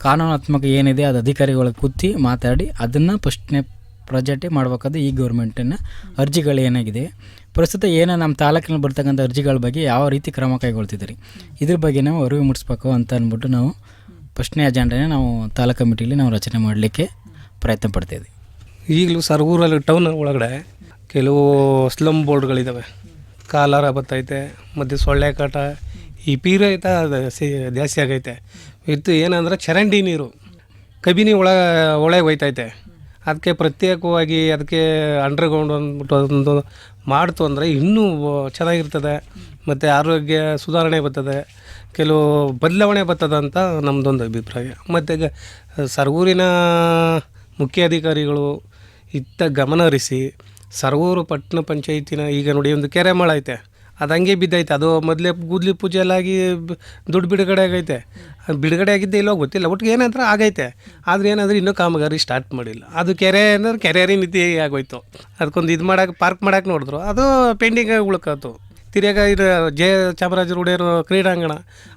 ಕಾನೂನಾತ್ಮಕ ಏನಿದೆ ಅದು ಅಧಿಕಾರಿಗಳಿಗೆ ಕೂತಿ ಮಾತಾಡಿ ಅದನ್ನು ಫಸ್ಟ್ನೇ ಪ್ರಾಜೆಕ್ಟಿಗೆ ಮಾಡಬೇಕಾದ್ರೆ ಈ ಗೌರ್ಮೆಂಟಿನ ಅರ್ಜಿಗಳು ಏನಾಗಿದೆ ಪ್ರಸ್ತುತ ಏನೋ ನಮ್ಮ ತಾಲೂಕಿನಲ್ಲಿ ಬರ್ತಕ್ಕಂಥ ಅರ್ಜಿಗಳ ಬಗ್ಗೆ ಯಾವ ರೀತಿ ಕ್ರಮ ಕೈಗೊಳ್ತಿದ್ದೀರಿ ಇದ್ರ ಬಗ್ಗೆ ನಾವು ಅರಿವು ಮೂಡಿಸ್ಬೇಕು ಅಂತ ಅಂದ್ಬಿಟ್ಟು ನಾವು ಫಸ್ಟ್ನೇ ಅಜೆಂಡಾನೇ ನಾವು ತಾಲೂಕು ಕಮಿಟಿಲಿ ನಾವು ರಚನೆ ಮಾಡಲಿಕ್ಕೆ ಪ್ರಯತ್ನ ಪಡ್ತಾಯಿದ್ವಿ. ಈಗಲೂ ಸರಗೂರಲ್ಲಿ ಟೌನ್ ಒಳಗಡೆ ಕೆಲವು ಸ್ಲಮ್ ಬೋರ್ಡ್ಗಳಿದ್ದಾವೆ, ಕಾಲಾರ ಬತ್ತೈತೆ ಮತ್ತು ಸೊಳ್ಳೆ ಕಾಟ, ಈ ಪೀರೈತ ಜಾಸ್ತಿ ಆಗೈತೆ. ಇದು ಏನಂದ್ರೆ ಚರಂಡಿ ನೀರು ಕಬಿನಿ ಒಳಗೆ ಹೋಯ್ತೈತೆ. ಅದಕ್ಕೆ ಪ್ರತ್ಯೇಕವಾಗಿ ಅದಕ್ಕೆ ಅಂಡರ್ಗ್ರೌಂಡ್ ಅಂದ್ಬಿಟ್ಟು ಅದೊಂದು ಮಾಡ್ತು ಅಂದರೆ ಇನ್ನೂ ಚೆನ್ನಾಗಿರ್ತದೆ ಮತ್ತು ಆರೋಗ್ಯ ಸುಧಾರಣೆ ಬರ್ತದೆ, ಕೆಲವು ಬದಲಾವಣೆ ಬರ್ತದೆ ಅಂತ ನಮ್ಮದೊಂದು ಅಭಿಪ್ರಾಯ. ಮತ್ತು ಸರಗೂರಿನ ಮುಖ್ಯ ಅಧಿಕಾರಿಗಳು ಇತ್ತ ಗಮನ ಹರಿಸಿ ಸರಗೂರು ಪಟ್ಟಣ ಪಂಚಾಯತಿನ ಈಗ ನೋಡಿ ಒಂದು ಕೆರೆ ಮಳೆ ಐತೆ, ಅದು ಹಂಗೆ ಬಿದ್ದೈತೆ. ಅದು ಮೊದಲೇ ಕೂದಲಿ ಪೂಜೆ ಎಲ್ಲಾಗಿ ದುಡ್ಡು ಬಿಡುಗಡೆ ಆಗೈತೆ. ಬಿಡುಗಡೆ ಆಗಿದ್ದೇ ಇಲ್ಲೋ ಗೊತ್ತಿಲ್ಲ, ಒಟ್ಟಿಗೆ ಏನಂದ್ರೆ ಆಗೈತೆ. ಆದರೆ ಏನಾದರೂ ಇನ್ನೂ ಕಾಮಗಾರಿ ಸ್ಟಾರ್ಟ್ ಮಾಡಿಲ್ಲ. ಅದು ಕೆರೆ ಅಂದ್ರೆ ಕೆರೆ ನೀತಿ ಆಗೋಯ್ತು. ಅದಕ್ಕೊಂದು ಇದು ಮಾಡೋಕೆ ಪಾರ್ಕ್ ಮಾಡೋಕೆ ನೋಡಿದ್ರು, ಅದು ಪೆಂಡಿಂಗಾಗಿ ಉಳ್ಕೋತು. ತಿರ್ಯಾಗ ಇದು ಚಾಮರಾಜ ಒಡೆಯರು ಕ್ರೀಡಾಂಗಣ,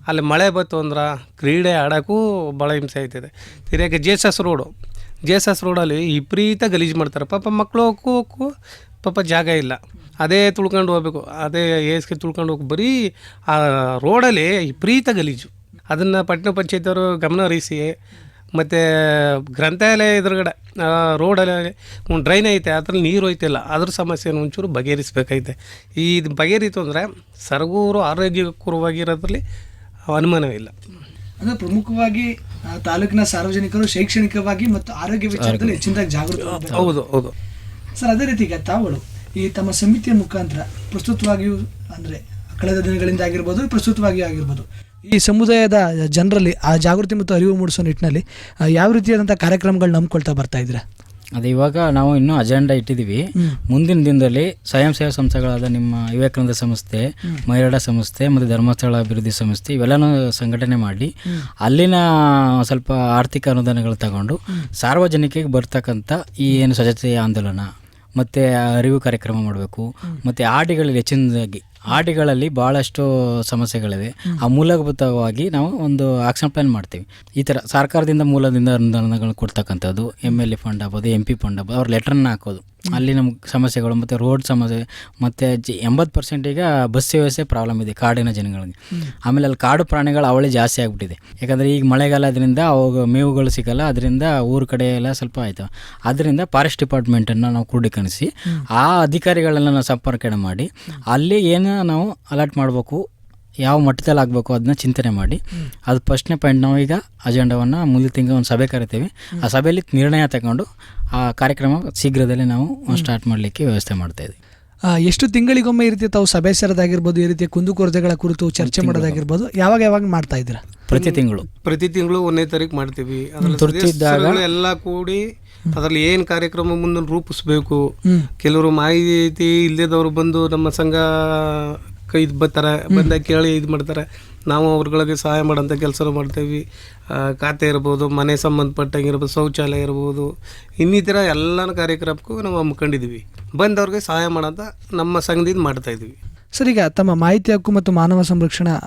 ಅಲ್ಲಿ ಮಳೆ ಬಂತು ಅಂದ್ರೆ ಕ್ರೀಡೆ ಆಡೋಕ್ಕೂ ಭಾಳ ಹಿಂಸೆ ಆಯ್ತದೆ. ತಿರ್ಯಾಗ ಜೆ ಎಸ್ ಎಸ್ ರೋಡಲ್ಲಿ ವಿಪರೀತ ಗಲೀಜು ಮಾಡ್ತಾರೆ. ಪಾಪ ಮಕ್ಕಳು ಹೋಗೋಕ್ಕೂ ಪಾಪ ಜಾಗ ಇಲ್ಲ, ಅದೇ ತುಳ್ಕೊಂಡು ಹೋಗ್ಬೇಕು, ಅದೇ ಏಸ್ಗೆ ತುಳ್ಕೊಂಡು ಹೋಗಿ ಬರೀ ಆ ರೋಡಲ್ಲಿ ವಿಪರೀತ ಗಲೀಜು. ಅದನ್ನು ಪಟ್ಟಣ ಪಂಚಾಯತಿಯವರು ಗಮನ ಹರಿಸಿ, ಮತ್ತು ಗ್ರಂಥಾಲಯ ಎದುರುಗಡೆ ರೋಡಲ್ಲಿ ಒಂದು ಡ್ರೈನ್ ಐತೆ, ಅದ್ರಲ್ಲಿ ನೀರು ಹೋಯ್ತಿಲ್ಲ, ಅದ್ರ ಸಮಸ್ಯೆನ ಒಂಚೂರು ಬಗೆಹರಿಸ್ಬೇಕೈತೆ. ಇದು ಬಗೆಹರಿತು ಅಂದರೆ ಸರಗೂರು ಆರೋಗ್ಯಕರವಾಗಿರೋದ್ರಲ್ಲಿ ಅನುಮಾನವಿಲ್ಲ. ಅಂದರೆ ಪ್ರಮುಖವಾಗಿ ತಾಲೂಕಿನ ಸಾರ್ವಜನಿಕರು ಶೈಕ್ಷಣಿಕವಾಗಿ ಮತ್ತು ಆರೋಗ್ಯ ವಿಚಾರದಲ್ಲಿ ಹೆಚ್ಚಿನದಾಗಿ ಜಾಗೃತಿ. ಹೌದು ಸರ್, ಅದೇ ರೀತಿ ಈಗ ತಾವುಗಳು ಈ ತಮ್ಮ ಸಮಿತಿಯ ಮುಖಾಂತರ ಪ್ರಸ್ತುತವಾಗಿಯೂ ಅಂದರೆ ಕಳೆದ ದಿನಗಳಿಂದ ಆಗಿರ್ಬೋದು, ಪ್ರಸ್ತುತವಾಗಿಯೂ ಆಗಿರ್ಬೋದು, ಈ ಸಮುದಾಯದ ಜನರಲ್ಲಿ ಆ ಜಾಗೃತಿ ಮತ್ತು ಅರಿವು ಮೂಡಿಸೋ ನಿಟ್ಟಿನಲ್ಲಿ ಯಾವ ರೀತಿಯಾದಂಥ ಕಾರ್ಯಕ್ರಮಗಳು ನಂಬ್ಕೊಳ್ತಾ ಬರ್ತಾ ಇದ್ದೀರಾ? ಅದು ಇವಾಗ ನಾವು ಇನ್ನೂ ಅಜೆಂಡಾ ಇಟ್ಟಿದ್ದೀವಿ. ಮುಂದಿನ ದಿನದಲ್ಲಿ ಸ್ವಯಂ ಸೇವಾ ಸಂಸ್ಥೆಗಳಾದ ನಿಮ್ಮ ವಿವೇಕಾನಂದ ಸಂಸ್ಥೆ, ಮೈರಾಡ ಸಂಸ್ಥೆ ಮತ್ತು ಧರ್ಮಸ್ಥಳ ಅಭಿವೃದ್ಧಿ ಸಂಸ್ಥೆ ಇವೆಲ್ಲನೂ ಸಂಘಟನೆ ಮಾಡಿ ಅಲ್ಲಿನ ಸ್ವಲ್ಪ ಆರ್ಥಿಕ ಅನುದಾನಗಳು ತಗೊಂಡು ಸಾರ್ವಜನಿಕರಿಗೆ ಬರ್ತಕ್ಕಂಥ ಈ ಏನು ಸ್ವಚ್ಛತೆಯ ಆಂದೋಲನ ಮತ್ತು ಅರಿವು ಕಾರ್ಯಕ್ರಮ ಮಾಡಬೇಕು. ಮತ್ತು ಆಡಿಗಳಲ್ಲಿ ಭಾಳಷ್ಟು ಸಮಸ್ಯೆಗಳಿವೆ. ಆ ಮೂಲಭೂತವಾಗಿ ನಾವು ಒಂದು ಆಕ್ಷನ್ ಪ್ಲ್ಯಾನ್ ಮಾಡ್ತೀವಿ. ಈ ಥರ ಸರ್ಕಾರದಿಂದ ಮೂಲದಿಂದ ಅನುದಾನಗಳು ಕೊಡ್ತಕ್ಕಂಥದ್ದು, MLA ಫಂಡ್ ಆಗ್ಬೋದು, MP ಫಂಡ್ ಆಗ್ಬೋದು, ಅವ್ರ ಲೆಟ್ರನ್ನ ಹಾಕೋದು. ಅಲ್ಲಿ ನಮ್ಗೆ ಸಮಸ್ಯೆಗಳು ಮತ್ತು ರೋಡ್ ಸಮಸ್ಯೆ ಮತ್ತು 80% ಈಗ ಬಸ್ ವ್ಯವಸ್ಥೆ ಪ್ರಾಬ್ಲಮ್ ಇದೆ ಕಾಡಿನ ಜನಗಳಿಗೆ. ಆಮೇಲೆ ಅಲ್ಲಿ ಕಾಡು ಪ್ರಾಣಿಗಳ ಅವಳಿ ಜಾಸ್ತಿ ಆಗಿಬಿಟ್ಟಿದೆ. ಯಾಕಂದರೆ ಈಗ ಮಳೆಗಾಲ ಅದರಿಂದ ಅವಾಗ ಮೇವುಗಳು ಸಿಗೋಲ್ಲ, ಅದರಿಂದ ಊರ ಕಡೆ ಎಲ್ಲ ಸ್ವಲ್ಪ ಆಯಿತು. ಅದರಿಂದ ಫಾರೆಸ್ಟ್ ಡಿಪಾರ್ಟ್ಮೆಂಟನ್ನು ನಾವು ಕ್ರೋಢೀಕರಿಸಿ ಆ ಅಧಿಕಾರಿಗಳನ್ನ ನಾವು ಸಂಪರ್ಕ ಮಾಡಿ ಅಲ್ಲಿ ಏನು ನಾವು ಅಲರ್ಟ್ ಮಾಡಬೇಕು, ಯಾವ ಮಟ್ಟದಲ್ಲಿ ಆಗಬೇಕು ಅದನ್ನ ಚಿಂತನೆ ಮಾಡಿ ಅದು ಫಸ್ಟ್ನೇ ಪಾಯಿಂಟ್. ನಾವು ಈಗ ಅಜೆಂಡಾವನ್ನು ಮುಂದಿನ ತಿಂಗಳು ಒಂದು ಸಭೆ ಕರಿತೀವಿ. ಆ ಸಭೆಯಲ್ಲಿ ನಿರ್ಣಯ ತಗೊಂಡು ಆ ಕಾರ್ಯಕ್ರಮ ಶೀಘ್ರದಲ್ಲೇ ನಾವು ಸ್ಟಾರ್ಟ್ ಮಾಡಲಿಕ್ಕೆ ವ್ಯವಸ್ಥೆ ಮಾಡ್ತಾಯಿದ್ವಿ. ಎಷ್ಟು ತಿಂಗಳಿಗೊಮ್ಮೆ ಈ ರೀತಿ ತಾವು ಸಭೆ ಸೇರೋದಾಗಿರ್ಬೋದು, ಈ ರೀತಿಯ ಕುಂದುಕೊರತೆಗಳ ಕುರಿತು ಚರ್ಚೆ ಮಾಡೋದಾಗಿರ್ಬೋದು, ಯಾವಾಗ ಮಾಡ್ತಾ ಇದ್ದೀರಾ? ಪ್ರತಿ ತಿಂಗಳು 1ನೇ ತಾರೀಕು ಮಾಡ್ತೀವಿ. ಅದರಲ್ಲಿ ಎಲ್ಲ ಕೂಡಿ ಅದರಲ್ಲಿ ಏನು ಕಾರ್ಯಕ್ರಮ ಮುಂದೆ ರೂಪಿಸ್ಬೇಕು. ಕೆಲವರು ಮಾಹಿತಿ ಇಲ್ಲದವರು ಬಂದು ನಮ್ಮ ಸಂಘ ಇದು ಬಂದಾಗ ಕೇಳಿ ಇದು ಮಾಡ್ತಾರೆ. ನಾವು ಅವ್ರಗಳಿಗೆ ಸಹಾಯ ಮಾಡೋಂಥ ಕೆಲಸ ಮಾಡ್ತೀವಿ. ಖಾತೆ ಇರ್ಬೋದು, ಮನೆ ಸಂಬಂಧಪಟ್ಟಂಗಿರ್ಬೋದು, ಶೌಚಾಲಯ ಇರ್ಬೋದು, ಇನ್ನಿತರ ಎಲ್ಲ ಕಾರ್ಯಕ್ರಮಕ್ಕೂ ನಾವು ಹಮ್ಮಿಕೊಂಡಿದ್ದೀವಿ. ಬಂದವ್ರಿಗೆ ಸಹಾಯ ಮಾಡೋಂಥ ನಮ್ಮ ಸಂಘದಿಂದ ಮಾಡ್ತಾಯಿದ್ದೀವಿ. ಸರ್, ಈಗ ತಮ್ಮ ಮಾಹಿತಿ ಹಕ್ಕು ಮತ್ತು ಮಾನವ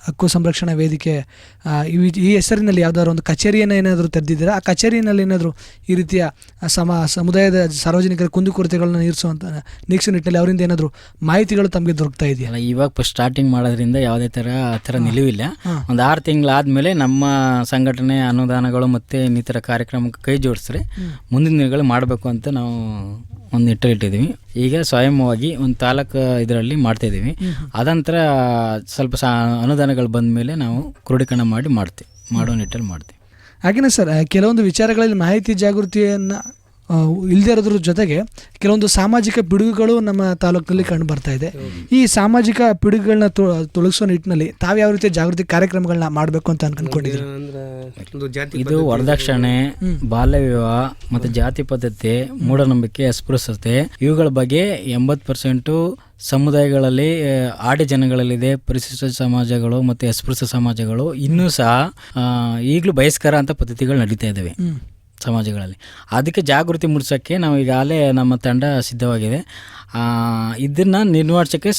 ಹಕ್ಕು ಸಂರಕ್ಷಣಾ ವೇದಿಕೆ ಈ ಹೆಸರಿನಲ್ಲಿ ಯಾವುದಾದ್ರು ಒಂದು ಕಚೇರಿಯನ್ನು ಏನಾದರೂ ತೆರೆದಿದ್ದೀರಾ? ಆ ಕಚೇರಿಯಲ್ಲಿ ಏನಾದರೂ ಈ ರೀತಿಯ ಸಮುದಾಯದ ಸಾರ್ವಜನಿಕರ ಕುಂದುಕೊರತೆಗಳನ್ನ ನೀಗಿಸೋ ನಿಟ್ಟಿನಲ್ಲಿ ಅವರಿಂದ ಏನಾದರೂ ಮಾಹಿತಿಗಳು ತಮಗೆ ದೊರಕ್ತಾ ಇದೆಯಲ್ಲ? ಇವಾಗ ಫಸ್ಟ್ ಸ್ಟಾರ್ಟಿಂಗ್ ಮಾಡೋದ್ರಿಂದ ಯಾವುದೇ ಆ ಥರ ನಿಲುವಿಲ್ಲ. ಒಂದು 6 ತಿಂಗಳಾದಮೇಲೆ ನಮ್ಮ ಸಂಘಟನೆ ಅನುದಾನಗಳು ಮತ್ತು ಇನ್ನಿತರ ಕಾರ್ಯಕ್ರಮಕ್ಕೆ ಕೈ ಜೋಡಿಸಿದ್ರೆ ಮುಂದಿನ ದಿನಗಳು ಮಾಡಬೇಕು ಅಂತ ನಾವು ಒಂದು ನಿಟ್ಟಲ್ಲಿಟ್ಟಿದ್ದೀವಿ. ಈಗ ಸ್ವಯಂವಾಗಿ ಒಂದು ತಾಲೂಕು ಇದರಲ್ಲಿ ಮಾಡ್ತಾಯಿದ್ದೀವಿ. ಅದಂತರ ಸ್ವಲ್ಪ ಅನುದಾನಗಳು ಬಂದ ಮೇಲೆ ನಾವು ಕ್ರೋಢೀಕರಣ ಮಾಡಿ ಮಾಡೋ ನಿಟ್ಟಲ್ಲಿ ಮಾಡ್ತೀವಿ. ಹಾಗೆಯೇ ಸರ್, ಕೆಲವೊಂದು ವಿಚಾರಗಳಲ್ಲಿ ಮಾಹಿತಿ ಜಾಗೃತಿಯನ್ನು ಇಲ್ಲದೇ ಇರೋದ್ರ ಜೊತೆಗೆ ಕೆಲವೊಂದು ಸಾಮಾಜಿಕ ಪಿಡುಗುಗಳು ನಮ್ಮ ತಾಲೂಕಿನಲ್ಲಿ ಕಂಡು ಬರ್ತಾ ಇದೆ. ಈ ಸಾಮಾಜಿಕ ಪಿಡುಗುಗಳನ್ನ ತೊಲಗಿಸೋ ನಿಟ್ಟಿನಲ್ಲಿ ತಾವು ಯಾವ ರೀತಿಯ ಜಾಗೃತಿ ಕಾರ್ಯಕ್ರಮಗಳನ್ನ ಮಾಡಬೇಕು ಅಂತ ಅನ್ಕೊಂಡಿದ್ದೀರಿ? ಇದು ವರದಕ್ಷಿಣೆ, ಬಾಲ್ಯ ವಿವಾಹ ಮತ್ತು ಜಾತಿ ಪದ್ಧತಿ, ಮೂಢನಂಬಿಕೆ, ಅಸ್ಪೃಶ್ಯತೆ ಇವುಗಳ ಬಗ್ಗೆ 80% ಸಮುದಾಯಗಳಲ್ಲಿ ಆಡಿ ಜನಗಳಲ್ಲಿದೆ. ಪರಿಶಿಷ್ಟ ಸಮಾಜಗಳು ಮತ್ತು ಅಸ್ಪೃಶ್ಯ ಸಮಾಜಗಳು ಇನ್ನೂ ಸಹ ಈಗಲೂ ಬಹಿಷ್ಕಾರ ಅಂತ ಪದ್ಧತಿಗಳು ನಡೀತಾ ಇದ್ದಾವೆ ಸಮಾಜಗಳಲ್ಲಿ. ಅದಕ್ಕೆ ಜಾಗೃತಿ ಮೂಡಿಸೋಕ್ಕೆ ನಾವು ಈಗಾಗಲೇ ನಮ್ಮ ತಂಡ ಸಿದ್ಧವಾಗಿದೆ. ಇದನ್ನು ನಿರ್ವಹಿಸೋಕ್ಕೆ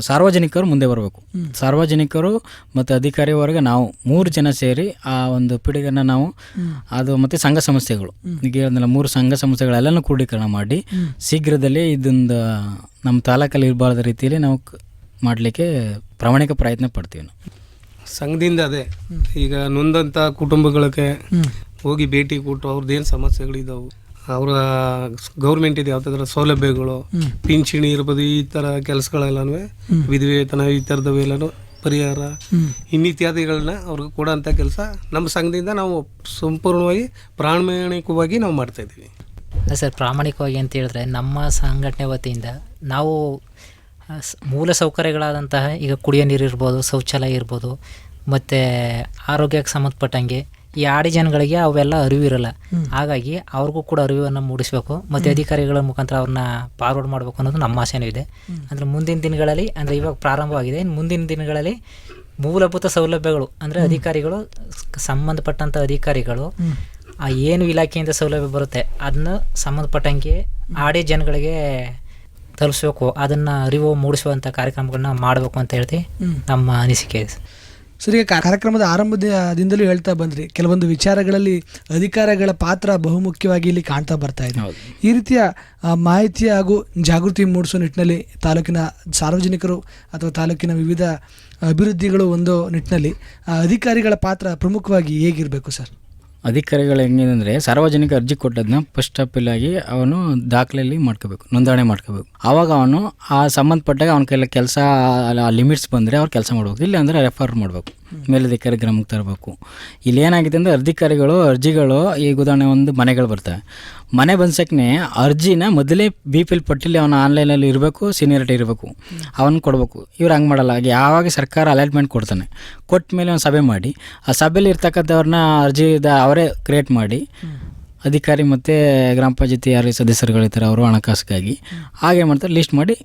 ಸಾರ್ವಜನಿಕರು ಮುಂದೆ ಬರಬೇಕು. ಸಾರ್ವಜನಿಕರು ಮತ್ತು ಅಧಿಕಾರಿವರೆಗೆ ನಾವು 3 ಜನ ಸೇರಿ ಆ ಒಂದು ಪಿಡುಗನ್ನು ನಾವು ಅದು ಮತ್ತು ಸಂಘ ಸಂಸ್ಥೆಗಳು ಈಗ 3 ಸಂಘ ಸಂಸ್ಥೆಗಳೆಲ್ಲನೂ ಕ್ರೋಢೀಕರಣ ಮಾಡಿ ಶೀಘ್ರದಲ್ಲೇ ಇದೊಂದು ನಮ್ಮ ತಾಲೂಕಲ್ಲಿ ಇರಬಾರ್ದ ರೀತಿಯಲ್ಲಿ ನಾವು ಮಾಡಲಿಕ್ಕೆ ಪ್ರಾಮಾಣಿಕ ಪ್ರಯತ್ನ ಪಡ್ತೀವಿ. ನಾವು ಸಂಘದಿಂದ ಅದೇ ಈಗ ನೊಂದಂಥ ಕುಟುಂಬಗಳಿಗೆ ಹೋಗಿ ಭೇಟಿ ಕೊಟ್ಟು ಅವ್ರದ್ದೇನು ಸಮಸ್ಯೆಗಳಿದ್ದಾವೆ, ಅವರ ಗೌರ್ಮೆಂಟಿಂದ ಯಾವ ಥರ ಸೌಲಭ್ಯಗಳು, ಪಿಂಚಣಿ ಇರ್ಬೋದು, ಈ ಥರ ಕೆಲಸಗಳೆಲ್ಲನೂ ವಿಧವೇತನ ಈ ಥರದವೆಲ್ಲನೂ ಪರಿಹಾರ ಇನ್ನಿತ್ಯಾದಿಗಳನ್ನ ಅವ್ರಿಗೆ ಕೊಡೋಂಥ ಕೆಲಸ ನಮ್ಮ ಸಂಘದಿಂದ ನಾವು ಸಂಪೂರ್ಣವಾಗಿ ಪ್ರಾಮಾಣಿಕವಾಗಿ ನಾವು ಮಾಡ್ತಾಯಿದ್ದೀವಿ. ಅಲ್ಲ ಸರ್, ಪ್ರಾಮಾಣಿಕವಾಗಿ ಅಂತ ಹೇಳಿದ್ರೆ ನಮ್ಮ ಸಂಘಟನೆ ವತಿಯಿಂದ ನಾವು ಮೂಲ ಸೌಕರ್ಯಗಳಾದಂತಹ ಈಗ ಕುಡಿಯೋ ನೀರು ಇರ್ಬೋದು, ಶೌಚಾಲಯ ಇರ್ಬೋದು, ಮತ್ತು ಆರೋಗ್ಯಕ್ಕೆ ಸಂಬಂಧಪಟ್ಟಂಗೆ ಈ ಆಡಿ ಜನಗಳಿಗೆ ಅವೆಲ್ಲ ಅರಿವು ಇರಲ್ಲ. ಹಾಗಾಗಿ ಅವ್ರಿಗೂ ಕೂಡ ಅರಿವನ್ನು ಮೂಡಿಸಬೇಕು ಮತ್ತು ಅಧಿಕಾರಿಗಳ ಮುಖಾಂತರ ಅವ್ರನ್ನ ಫಾರ್ವರ್ಡ್ ಮಾಡಬೇಕು ಅನ್ನೋದು ನಮ್ಮ ಆಸೆನೂ ಇದೆ. ಅಂದರೆ ಮುಂದಿನ ದಿನಗಳಲ್ಲಿ, ಅಂದರೆ ಇವಾಗ ಪ್ರಾರಂಭವಾಗಿದೆ, ಮುಂದಿನ ದಿನಗಳಲ್ಲಿ ಮೂಲಭೂತ ಸೌಲಭ್ಯಗಳು ಅಂದರೆ ಅಧಿಕಾರಿಗಳು, ಸಂಬಂಧಪಟ್ಟಂಥ ಅಧಿಕಾರಿಗಳು ಏನು ಇಲಾಖೆಯಿಂದ ಸೌಲಭ್ಯ ಬರುತ್ತೆ ಅದನ್ನ ಸಂಬಂಧಪಟ್ಟಂಗೆ ಆಡಿ ಜನಗಳಿಗೆ ತಲುಪಿಸ್ಬೇಕು, ಅದನ್ನು ಅರಿವು ಮೂಡಿಸುವಂಥ ಕಾರ್ಯಕ್ರಮಗಳನ್ನ ಮಾಡಬೇಕು ಅಂತ ಹೇಳಿ ನಮ್ಮ ಅನಿಸಿಕೆ ಇದೆ. ಸರಿ, ಕಾರ್ಯಕ್ರಮದ ಆರಂಭದಿಂದಲೂ ಹೇಳ್ತಾ ಬಂದ್ರಿ, ಕೆಲವೊಂದು ವಿಚಾರಗಳಲ್ಲಿ ಅಧಿಕಾರಿಗಳ ಪಾತ್ರ ಬಹುಮುಖ್ಯವಾಗಿ ಇಲ್ಲಿ ಕಾಣ್ತಾ ಬರ್ತಾ ಇದೆ. ಈ ರೀತಿಯ ಮಾಹಿತಿ ಹಾಗೂ ಜಾಗೃತಿ ಮೂಡಿಸುವ ನಿಟ್ಟಿನಲ್ಲಿ ತಾಲೂಕಿನ ಸಾರ್ವಜನಿಕರು ಅಥವಾ ತಾಲೂಕಿನ ವಿವಿಧ ಅಭಿವೃದ್ಧಿಗಳು ಒಂದು ನಿಟ್ಟಿನಲ್ಲಿ ಅಧಿಕಾರಿಗಳ ಪಾತ್ರ ಪ್ರಮುಖವಾಗಿ ಹೇಗಿರಬೇಕು ಸರ್? ಅಧಿಕಾರಿಗಳು ಹೆಂಗೇನೆಂದರೆ, ಸಾರ್ವಜನಿಕ ಅರ್ಜಿ ಕೊಟ್ಟದನ್ನ ಫಸ್ಟ್ ಆಗಿ ಅವನು ದಾಖಲೆಯಲ್ಲಿ ಮಾಡ್ಕೋಬೇಕು, ನೋಂದಣಿ ಮಾಡ್ಕೋಬೇಕು. ಆವಾಗ ಅವನು ಆ ಸಂಬಂಧಪಟ್ಟಾಗ ಅವನ ಕೈಲ ಕೆಲಸ ಲಿಮಿಟ್ಸ್ ಬಂದರೆ ಅವ್ರು ಕೆಲಸ ಮಾಡ್ಬೇಕು, ಇಲ್ಲ ಅಂದರೆ ರೆಫರ್ ಮಾಡಬೇಕು, ಮೇಲಧಿಕಾರಿ ಗ್ರಾಮಕ್ಕೆ ತರಬೇಕು. ಇಲ್ಲಿ ಏನಾಗಿದೆ ಅಂದರೆ ಅಧಿಕಾರಿಗಳು ಅರ್ಜಿಗಳು, ಈಗ ಉದಾಹರಣೆ ಒಂದು ಮನೆಗಳು ಬರ್ತವೆ, ಮನೆ ಬಂದ್ಸಕ್ಕೆ ಅರ್ಜಿನ ಮೊದಲೇ BPL ಪಟ್ಟಿಲಿ ಅವನು ಆನ್ಲೈನಲ್ಲಿ ಇರಬೇಕು, ಸೀನಿಯರಿಟಿ ಇರಬೇಕು, ಅವನು ಕೊಡಬೇಕು. ಇವ್ರು ಹಂಗೆ ಮಾಡಲ್ಲ. ಯಾವಾಗ ಸರ್ಕಾರ ಅಲಾಟ್ಮೆಂಟ್ ಕೊಡ್ತಾನೆ, ಕೊಟ್ಟ ಮೇಲೆ ಒಂದು ಸಭೆ ಮಾಡಿ ಆ ಸಭೆಯಲ್ಲಿ ಇರ್ತಕ್ಕಂಥವ್ರನ್ನ ಅರ್ಜಿದ ಅವರೇ ಕ್ರಿಯೇಟ್ ಮಾಡಿ ಅಧಿಕಾರಿ ಮತ್ತು ಗ್ರಾಮ ಪಂಚಾಯತಿ ಯಾರು ಸದಸ್ಯರುಗಳಿರ್ತಾರೆ ಅವರು ಹಣಕಾಸಿಗಾಗಿ ಹಾಗೆ ಮಾಡ್ತಾರೆ, ಲಿಸ್ಟ್ ಮಾಡಿ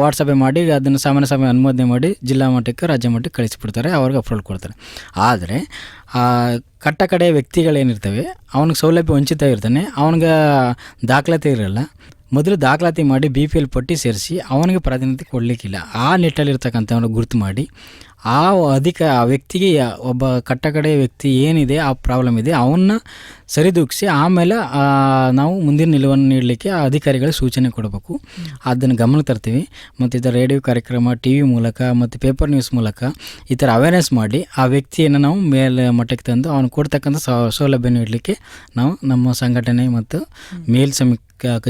ವಾಟ್ಸಪ್ಪೇ ಮಾಡಿ ಅದನ್ನು ಸಾಮಾನ್ಯ ಸಭೆ ಅನುಮೋದನೆ ಮಾಡಿ ಜಿಲ್ಲಾ ಮಟ್ಟಕ್ಕೆ ರಾಜ್ಯ ಮಟ್ಟಕ್ಕೆ ಕಳಿಸಿಬಿಡ್ತಾರೆ, ಅವ್ರಿಗೆ ಅಪ್ರೂವಲ್ ಕೊಡ್ತಾರೆ. ಆದರೆ ಕಟ್ಟ ಕಡೆ ವ್ಯಕ್ತಿಗಳೇನಿರ್ತವೆ ಅವನಿಗೆ ಸೌಲಭ್ಯ ವಂಚಿತ ಇರ್ತಾನೆ, ಅವನಿಗೆ ದಾಖಲಾತಿ ಇರಲ್ಲ. ಮೊದಲು ದಾಖಲಾತಿ ಮಾಡಿ BPL ಪಟ್ಟಿ ಸೇರಿಸಿ ಅವನಿಗೆ ಪ್ರಾಧಾನ್ಯತೆ ಕೊಡಲಿಕ್ಕಿಲ್ಲ. ಆ ನಿಟ್ಟಲ್ಲಿರ್ತಕ್ಕಂಥವ್ನ ಗುರುತು ಮಾಡಿ ಆ ವ್ಯಕ್ತಿಗೆ ಒಬ್ಬ ಕಟ್ಟಕಡೆ ವ್ಯಕ್ತಿ ಏನಿದೆ ಆ ಪ್ರಾಬ್ಲಮ್ ಇದೆ ಅವನ್ನ ಸರಿದೂಗಿಸಿ ಆಮೇಲೆ ನಾವು ಮುಂದಿನ ನಿಲುವನ್ನು ನೀಡಲಿಕ್ಕೆ ಆ ಅಧಿಕಾರಿಗಳಿಗೆ ಸೂಚನೆ ಕೊಡಬೇಕು. ಅದನ್ನು ಗಮನ ತರ್ತೀವಿ. ಮತ್ತು ಈ ಥರ ರೇಡಿಯೋ ಕಾರ್ಯಕ್ರಮ, TV ಮೂಲಕ ಮತ್ತು ಪೇಪರ್ ನ್ಯೂಸ್ ಮೂಲಕ ಈ ಥರ ಅವೇರ್ನೆಸ್ ಮಾಡಿ ಆ ವ್ಯಕ್ತಿಯನ್ನು ನಾವು ಮೇಲೆ ಮಟ್ಟಕ್ಕೆ ತಂದು ಅವನು ಕೊಡ್ತಕ್ಕಂಥ ಸೌಲಭ್ಯ ನೀಡಲಿಕ್ಕೆ ನಾವು ನಮ್ಮ ಸಂಘಟನೆ ಮತ್ತು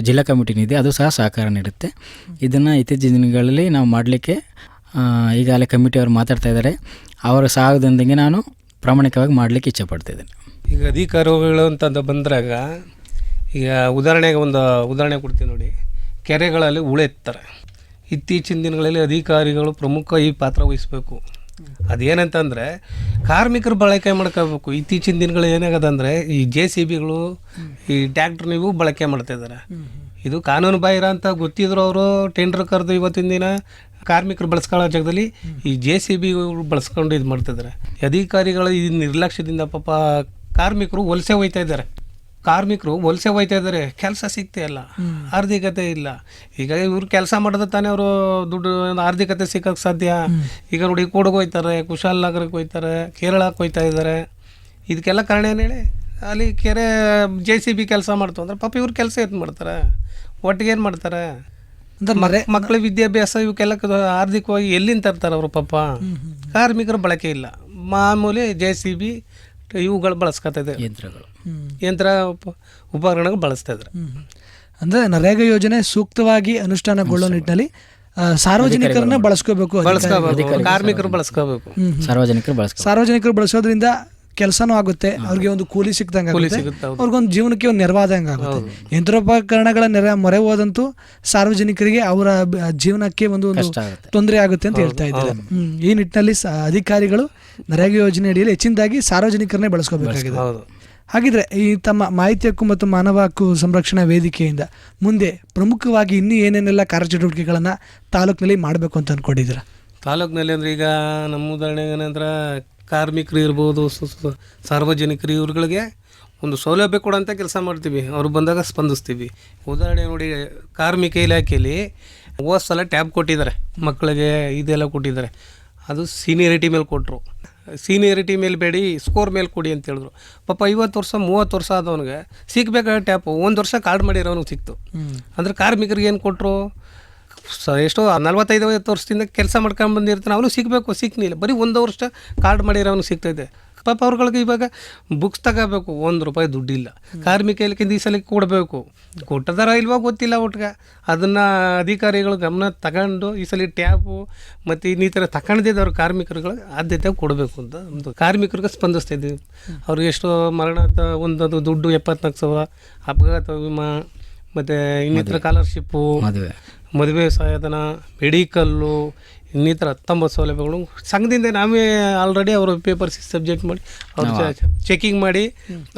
ಜಿಲ್ಲಾ ಕಮಿಟಿನಿದೆ, ಅದು ಸಹ ಸಹಕಾರ ನೀಡುತ್ತೆ. ಇದನ್ನು ಇತ್ತೀಚಿನ ದಿನಗಳಲ್ಲಿ ನಾವು ಮಾಡಲಿಕ್ಕೆ ಈಗಾಗಲೇ ಕಮಿಟಿಯವರು ಮಾತಾಡ್ತಾ ಇದ್ದಾರೆ. ಅವರ ಸಹಯೋಗದೊಂದಿಗೆ ನಾನು ಪ್ರಾಮಾಣಿಕವಾಗಿ ಮಾಡಲಿಕ್ಕೆ ಇಚ್ಛೆಪಡ್ತಿದ್ದೇನೆ. ಈಗ ಅಧಿಕಾರಿಗಳು ಅಂತ ಬಂದಾಗ, ಈಗ ಉದಾಹರಣೆ ಕೊಡ್ತೀನಿ ನೋಡಿ. ಕೆರೆಗಳಲ್ಲಿ ಉಳೆತ್ತಾರೆ. ಇತ್ತೀಚಿನ ದಿನಗಳಲ್ಲಿ ಅಧಿಕಾರಿಗಳು ಪ್ರಮುಖ ಈ ಪಾತ್ರ ವಹಿಸಬೇಕು. ಅದೇನಂತಂದರೆ ಕಾರ್ಮಿಕರು ಬಳಕೆ ಮಾಡ್ಕೋಬೇಕು. ಇತ್ತೀಚಿನ ದಿನಗಳು ಏನಾಗದಂದರೆ ಈ JCBಗಳು, ಈ ಟ್ಯಾಕ್ಟ್ರ್ ನೀವು ಬಳಕೆ ಮಾಡ್ತಾಯಿದ್ದಾರೆ. ಇದು ಕಾನೂನು ಬಾಹಿರ ಅಂತ ಗೊತ್ತಿದ್ರು ಅವರು ಟೆಂಡರ್ ಕರೆದು ಇವತ್ತಿನ ದಿನ ಕಾರ್ಮಿಕರು ಬಳಸ್ಕೊಳ್ಳೋ ಜಾಗದಲ್ಲಿ ಈ JCBಗಳು ಬಳಸ್ಕೊಂಡು ಇದು ಮಾಡ್ತಿದ್ದಾರೆ. ಅಧಿಕಾರಿಗಳು ಈ ನಿರ್ಲಕ್ಷ್ಯದಿಂದ ಪಾಪ ಕಾರ್ಮಿಕರು ವಲಸೆ ಹೋಯ್ತಾ ಇದ್ದಾರೆ. ಕೆಲಸ ಸಿಗ್ತಾ ಇಲ್ಲ, ಆರ್ಥಿಕತೆ ಇಲ್ಲ. ಈಗ ಇವ್ರು ಕೆಲಸ ಮಾಡಿದ್ರೆ ತಾನೇ ಅವರು ದುಡ್ಡು ಆರ್ಥಿಕತೆ ಸಿಗೋಕ್ಕೆ ಸಾಧ್ಯ. ಈಗ ನೋಡಿ, ಕೊಡಗು ಹೋಯ್ತಾರೆ, ಕುಶಾಲನಗರಕ್ಕೆ ಹೋಯ್ತಾರೆ, ಕೇರಳಕ್ಕೆ ಹೋಯ್ತಾ ಇದ್ದಾರೆ. ಇದಕ್ಕೆಲ್ಲ ಕಾರಣ ಏನು ಹೇಳಿ, ಅಲ್ಲಿ ಕೆರೆ JCB ಕೆಲಸ ಮಾಡ್ತು ಅಂದ್ರೆ ಪಾಪ ಇವ್ರು ಕೆಲಸ ಎತ್ತು ಮಾಡ್ತಾರೆ, ಒಟ್ಟಿಗೆ ಏನು ಮಾಡ್ತಾರೆ, ಮಕ್ಕಳ ವಿದ್ಯಾಭ್ಯಾಸ ಇವಕ್ಕೆಲ್ಲ ಆರ್ಥಿಕವಾಗಿ ಎಲ್ಲಿಂದ ತರ್ತಾರೆ ಅವರು ಪಾಪ. ಕಾರ್ಮಿಕರ ಬಳಕೆ ಇಲ್ಲ, ಮಾಮೂಲಿ JCB ಇವುಗಳು ಬಳಸ್ಕೊತಾ ಇದ್ದಾರೆ, ಯಂತ್ರ ಉಪಕರಣಗಳು ಬಳಸ್ತಾ ಇದ್ದಾರೆ. ಅಂದರೆ ನರೇಗಾ ಯೋಜನೆ ಸೂಕ್ತವಾಗಿ ಅನುಷ್ಠಾನಗೊಳ್ಳೋ ನಿಟ್ಟಿನಲ್ಲಿ ಸಾರ್ವಜನಿಕರನ್ನ ಬಳಸ್ಕೋಬೇಕು, ಕಾರ್ಮಿಕರು ಬಳಸ್ಕೋಬೇಕು. ಸಾರ್ವಜನಿಕರು ಬಳಸೋದ್ರಿಂದ ಕೆಲಸನೂ ಆಗುತ್ತೆ, ಅವ್ರಿಗೆ ಒಂದು ಕೂಲಿ ಸಿಕ್ದಂಗೆ ಆಗುತ್ತೆ, ಅವ್ರಿಗೊಂದು ಜೀವನಕ್ಕೆ ಒಂದು ನೆರವಾದಂಗೆ ಆಗುತ್ತೆ. ಯಂತ್ರೋಪಕರಣಗಳ ಮೊರೆ ಹೋದಂತೂ ಸಾರ್ವಜನಿಕರಿಗೆ ಅವರ ಜೀವನಕ್ಕೆ ಒಂದು ತೊಂದರೆ ಆಗುತ್ತೆ ಅಂತ ಹೇಳ್ತಾ ಇದ್ದಾರೆ. ಈ ನಿಟ್ಟಿನಲ್ಲಿ ಅಧಿಕಾರಿಗಳು ನರೇಗಾ ಯೋಜನೆ ಅಡಿಯಲ್ಲಿ ಹೆಚ್ಚಿನದಾಗಿ ಸಾರ್ವಜನಿಕರನ್ನೇ ಬಳಸ್ಕೋಬೇಕಾಗಿದೆ. ಹಾಗಿದ್ರೆ ಈ ತಮ್ಮ ಮಾಹಿತಿ ಹಕ್ಕು ಮತ್ತು ಮಾನವ ಹಕ್ಕು ಸಂರಕ್ಷಣಾ ವೇದಿಕೆಯಿಂದ ಮುಂದೆ ಪ್ರಮುಖವಾಗಿ ಇನ್ನೂ ಏನೇನೆಲ್ಲ ಕಾರ್ಯಚಟುವಟಿಕೆಗಳನ್ನು ತಾಲೂಕಿನಲ್ಲಿ ಮಾಡಬೇಕು ಅಂತ ಅಂದ್ಕೊಂಡಿದ್ದೀರಾ? ತಾಲೂಕಿನಲ್ಲಿ ಅಂದರೆ ಈಗ ನಮ್ಮ ಉದಾಹರಣೆಗೆ ಏನಂದ್ರೆ ಕಾರ್ಮಿಕರು ಇರ್ಬೋದು, ಸಾರ್ವಜನಿಕರು, ಇವ್ರುಗಳಿಗೆ ಒಂದು ಸೌಲಭ್ಯ ಕೊಡೋಂಥ ಕೆಲಸ ಮಾಡ್ತೀವಿ. ಅವ್ರು ಬಂದಾಗ ಸ್ಪಂದಿಸ್ತೀವಿ. ಉದಾಹರಣೆ ನೋಡಿ, ಕಾರ್ಮಿಕ ಇಲಾಖೆಯಲ್ಲಿ ಹೋದ ಸಲ ಟ್ಯಾಬ್ ಕೊಟ್ಟಿದ್ದಾರೆ ಮಕ್ಕಳಿಗೆ, ಇದೆಲ್ಲ ಕೊಟ್ಟಿದ್ದಾರೆ. ಅದು ಸೀನಿಯರಿಟಿ ಮೇಲೆ ಕೊಟ್ಟರು. ಸೀನಿಯರಿಟಿ ಮೇಲೆ ಬೇಡಿ, ಸ್ಕೋರ್ ಮೇಲೆ ಕೊಡಿ ಅಂತ ಹೇಳಿದ್ರು. ಪಾಪ 50 ವರ್ಷ 30 ವರ್ಷ ಆದವನಿಗೆ ಸಿಗ್ಬೇಕಾದ ಟ್ಯಾಪು 1 ವರ್ಷ ಕಾರ್ಡ್ ಮಾಡಿರೋನಿಗೆ ಸಿಕ್ತು. ಅಂದರೆ ಕಾರ್ಮಿಕರಿಗೆ ಏನು ಕೊಟ್ಟರು, ಎಷ್ಟೋ 45-50 ವರ್ಷದಿಂದ ಕೆಲಸ ಮಾಡ್ಕೊಂಡು ಬಂದಿರ್ತಾನೆ, ಅವನು ಸಿಗಬೇಕು, ಸಿಕ್ಕಲಿಲ್ಲ. ಬರೀ 1 ವರ್ಷ ಕಾರ್ಡ್ ಮಾಡಿರೋನು ಸಿಗ್ತಾಯಿದೆ. ಪಾಪ ಅವ್ರುಗಳಿಗೆ ಇವಾಗ ಬುಕ್ಸ್ ತಗೋಬೇಕು, ₹1 ದುಡ್ಡಿಲ್ಲ. ಕಾರ್ಮಿಕ ಇಲಾಖೆಯಿಂದ ಈ ಸಲ ಕೊಡಬೇಕು, ಕೊಟ್ಟದಾರ ಇಲ್ವಾ ಗೊತ್ತಿಲ್ಲ. ಒಟ್ಟಿಗೆ ಅದನ್ನು ಅಧಿಕಾರಿಗಳು ಗಮನ ತಗೊಂಡು ಈ ಸಲ ಟ್ಯಾಬು ಮತ್ತು ಇನ್ನಿತರ ತಗೊಂಡಿದ್ದವ್ರು ಕಾರ್ಮಿಕರುಗಳಿಗೆ ಆದ್ಯತೆ ಕೊಡಬೇಕು ಅಂತ ಒಂದು ಕಾರ್ಮಿಕರಿಗೆ ಸ್ಪಂದಿಸ್ತಾ ಇದ್ದೀವಿ. ಅವ್ರಿಗೆ ಎಷ್ಟು ಮರಣದ ಒಂದು ದುಡ್ಡು 74,000, ಅಪಘಾತ ವಿಮಾ ಮತ್ತು ಇನ್ನಿತರ ಸ್ಕಾಲರ್ಶಿಪ್ಪು, ಮದುವೆ ಸಹಾಯಧನ, ಮೆಡಿಕಲ್ಲು, ಇನ್ನಿತರ 19 ಸೌಲಭ್ಯಗಳು ಸಂಘದಿಂದ ನಾವೇ ಆಲ್ರೆಡಿ ಅವರು ಪೇಪರ್ಸ್ ಸಬ್ಜೆಕ್ಟ್ ಮಾಡಿ ಅವ್ರು ಚೆಕಿಂಗ್ ಮಾಡಿ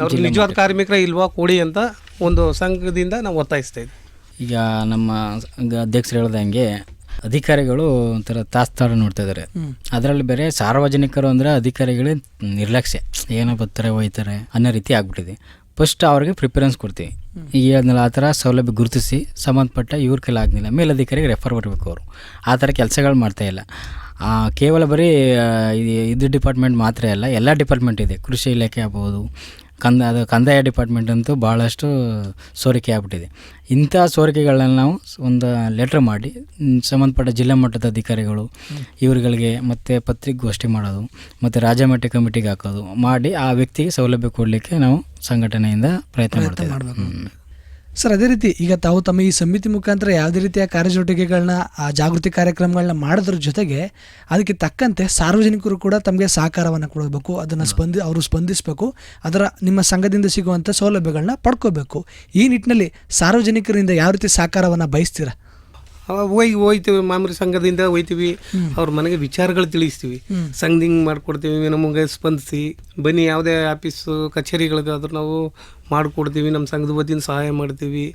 ಅವ್ರು ನಿಜವಾದ ಕಾರ್ಮಿಕರ ಇಲ್ವಾ ಕೊಡಿ ಅಂತ ಒಂದು ಸಂಘದಿಂದ ನಾವು ಒತ್ತಾಯಿಸ್ತಾ ಇದ್ದೀವಿ. ಈಗ ನಮ್ಮ ಅಧ್ಯಕ್ಷರು ಹೇಳ್ದಂಗೆ ಅಧಿಕಾರಿಗಳು ಒಂಥರ ತಾಸ್ತಾರ ನೋಡ್ತಾ ಇದ್ದಾರೆ. ಅದರಲ್ಲಿ ಬೇರೆ ಸಾರ್ವಜನಿಕರು ಅಂದರೆ ಅಧಿಕಾರಿಗಳೇ ನಿರ್ಲಕ್ಷ್ಯ, ಏನೋ ಬರ್ತಾರೆ ಹೋಯ್ತಾರೆ ಅನ್ನೋ ರೀತಿ ಆಗ್ಬಿಟ್ಟಿದೆ. ಫಸ್ಟ್ ಅವ್ರಿಗೆ ಪ್ರಿಫರೆನ್ಸ್ ಕೊಡ್ತೀವಿ. ಈಗ ಹೇಳಿದ್ನಲ್ಲ ಆ ಥರ ಸೌಲಭ್ಯ ಗುರುತಿಸಿ ಸಂಬಂಧಪಟ್ಟ ಇವ್ರ ಕೈಲಿ ಆಗಲಿಲ್ಲ ಮೇಲಧಿಕಾರಿಗೆ ರೆಫರ್ ಮಾಡಬೇಕು. ಅವರು ಆ ಥರ ಕೆಲಸಗಳು ಮಾಡ್ತಾಯಿಲ್ಲ. ಕೇವಲ ಬರೀ ಇದು ಡಿಪಾರ್ಟ್ಮೆಂಟ್ ಮಾತ್ರ ಅಲ್ಲ, ಎಲ್ಲ ಡಿಪಾರ್ಟ್ಮೆಂಟ್ ಇದೆ. ಕೃಷಿ ಇಲಾಖೆ ಆಗ್ಬೋದು, ಕಂದಾಯ ಡಿಪಾರ್ಟ್ಮೆಂಟ್ ಅಂತೂ ಭಾಳಷ್ಟು ಸೋರಿಕೆ ಆಗ್ಬಿಟ್ಟಿದೆ. ಇಂಥ ಸೋರಿಕೆಗಳನ್ನ ನಾವು ಒಂದು ಲೆಟ್ರ್ ಮಾಡಿ ಸಂಬಂಧಪಟ್ಟ ಜಿಲ್ಲಾ ಮಟ್ಟದ ಅಧಿಕಾರಿಗಳು ಇವರುಗಳಿಗೆ ಮತ್ತು ಪತ್ರಿಕಾಗೋಷ್ಠಿ ಮಾಡೋದು ಮತ್ತು ರಾಜ್ಯ ಮಟ್ಟ ಕಮಿಟಿಗೆ ಹಾಕೋದು ಮಾಡಿ ಆ ವ್ಯಕ್ತಿಗೆ ಸೌಲಭ್ಯ ಕೊಡಲಿಕ್ಕೆ ನಾವು ಸಂಘಟನೆಯಿಂದ ಪ್ರಯತ್ನ ಮಾಡ್ತೇವೆ. ಸರ್, ಅದೇ ರೀತಿ ಈಗ ತಾವು ತಮ್ಮ ಈ ಸಮಿತಿ ಮುಖಾಂತರ ಯಾವುದೇ ರೀತಿಯ ಕಾರ್ಯಚಟುವಟಿಕೆಗಳನ್ನ, ಆ ಜಾಗೃತಿ ಕಾರ್ಯಕ್ರಮಗಳನ್ನ ಮಾಡೋದ್ರ ಜೊತೆಗೆ ಅದಕ್ಕೆ ತಕ್ಕಂತೆ ಸಾರ್ವಜನಿಕರು ಕೂಡ ತಮಗೆ ಸಹಕಾರವನ್ನು ಕೊಡಬೇಕು, ಅದನ್ನು ಅವರು ಸ್ಪಂದಿಸಬೇಕು, ಅದರ ನಿಮ್ಮ ಸಂಘದಿಂದ ಸಿಗುವಂಥ ಸೌಲಭ್ಯಗಳನ್ನ ಪಡ್ಕೋಬೇಕು. ಈ ನಿಟ್ಟಿನಲ್ಲಿ ಸಾರ್ವಜನಿಕರಿಂದ ಯಾವ ರೀತಿ ಸಹಕಾರವನ್ನು ಬಯಸ್ತೀರಾ? ಹೋಯ್ತೀವಿ, ಮಾಮೂಲಿ ಸಂಘದಿಂದ ಹೋಯ್ತೀವಿ, ಅವ್ರ ಮನೆಗೆ ವಿಚಾರಗಳು ತಿಳಿಸ್ತೀವಿ, ಸಂಘದಿಂದ ಮಾಡಿಕೊಡ್ತೀವಿ, ನಮಗೆ ಸ್ಪಂದಿಸಿ ಬನ್ನಿ, ಯಾವುದೇ ಆಫೀಸು ಕಚೇರಿಗಳಿಗಾದ್ರೂ ನಾವು ಮಾಡಿಕೊಡ್ತೀವಿ, ನಮ್ಮ ಸಂಘದ ವತಿಯಿಂದ ಸಹಾಯ ಮಾಡ್ತೀವಿ,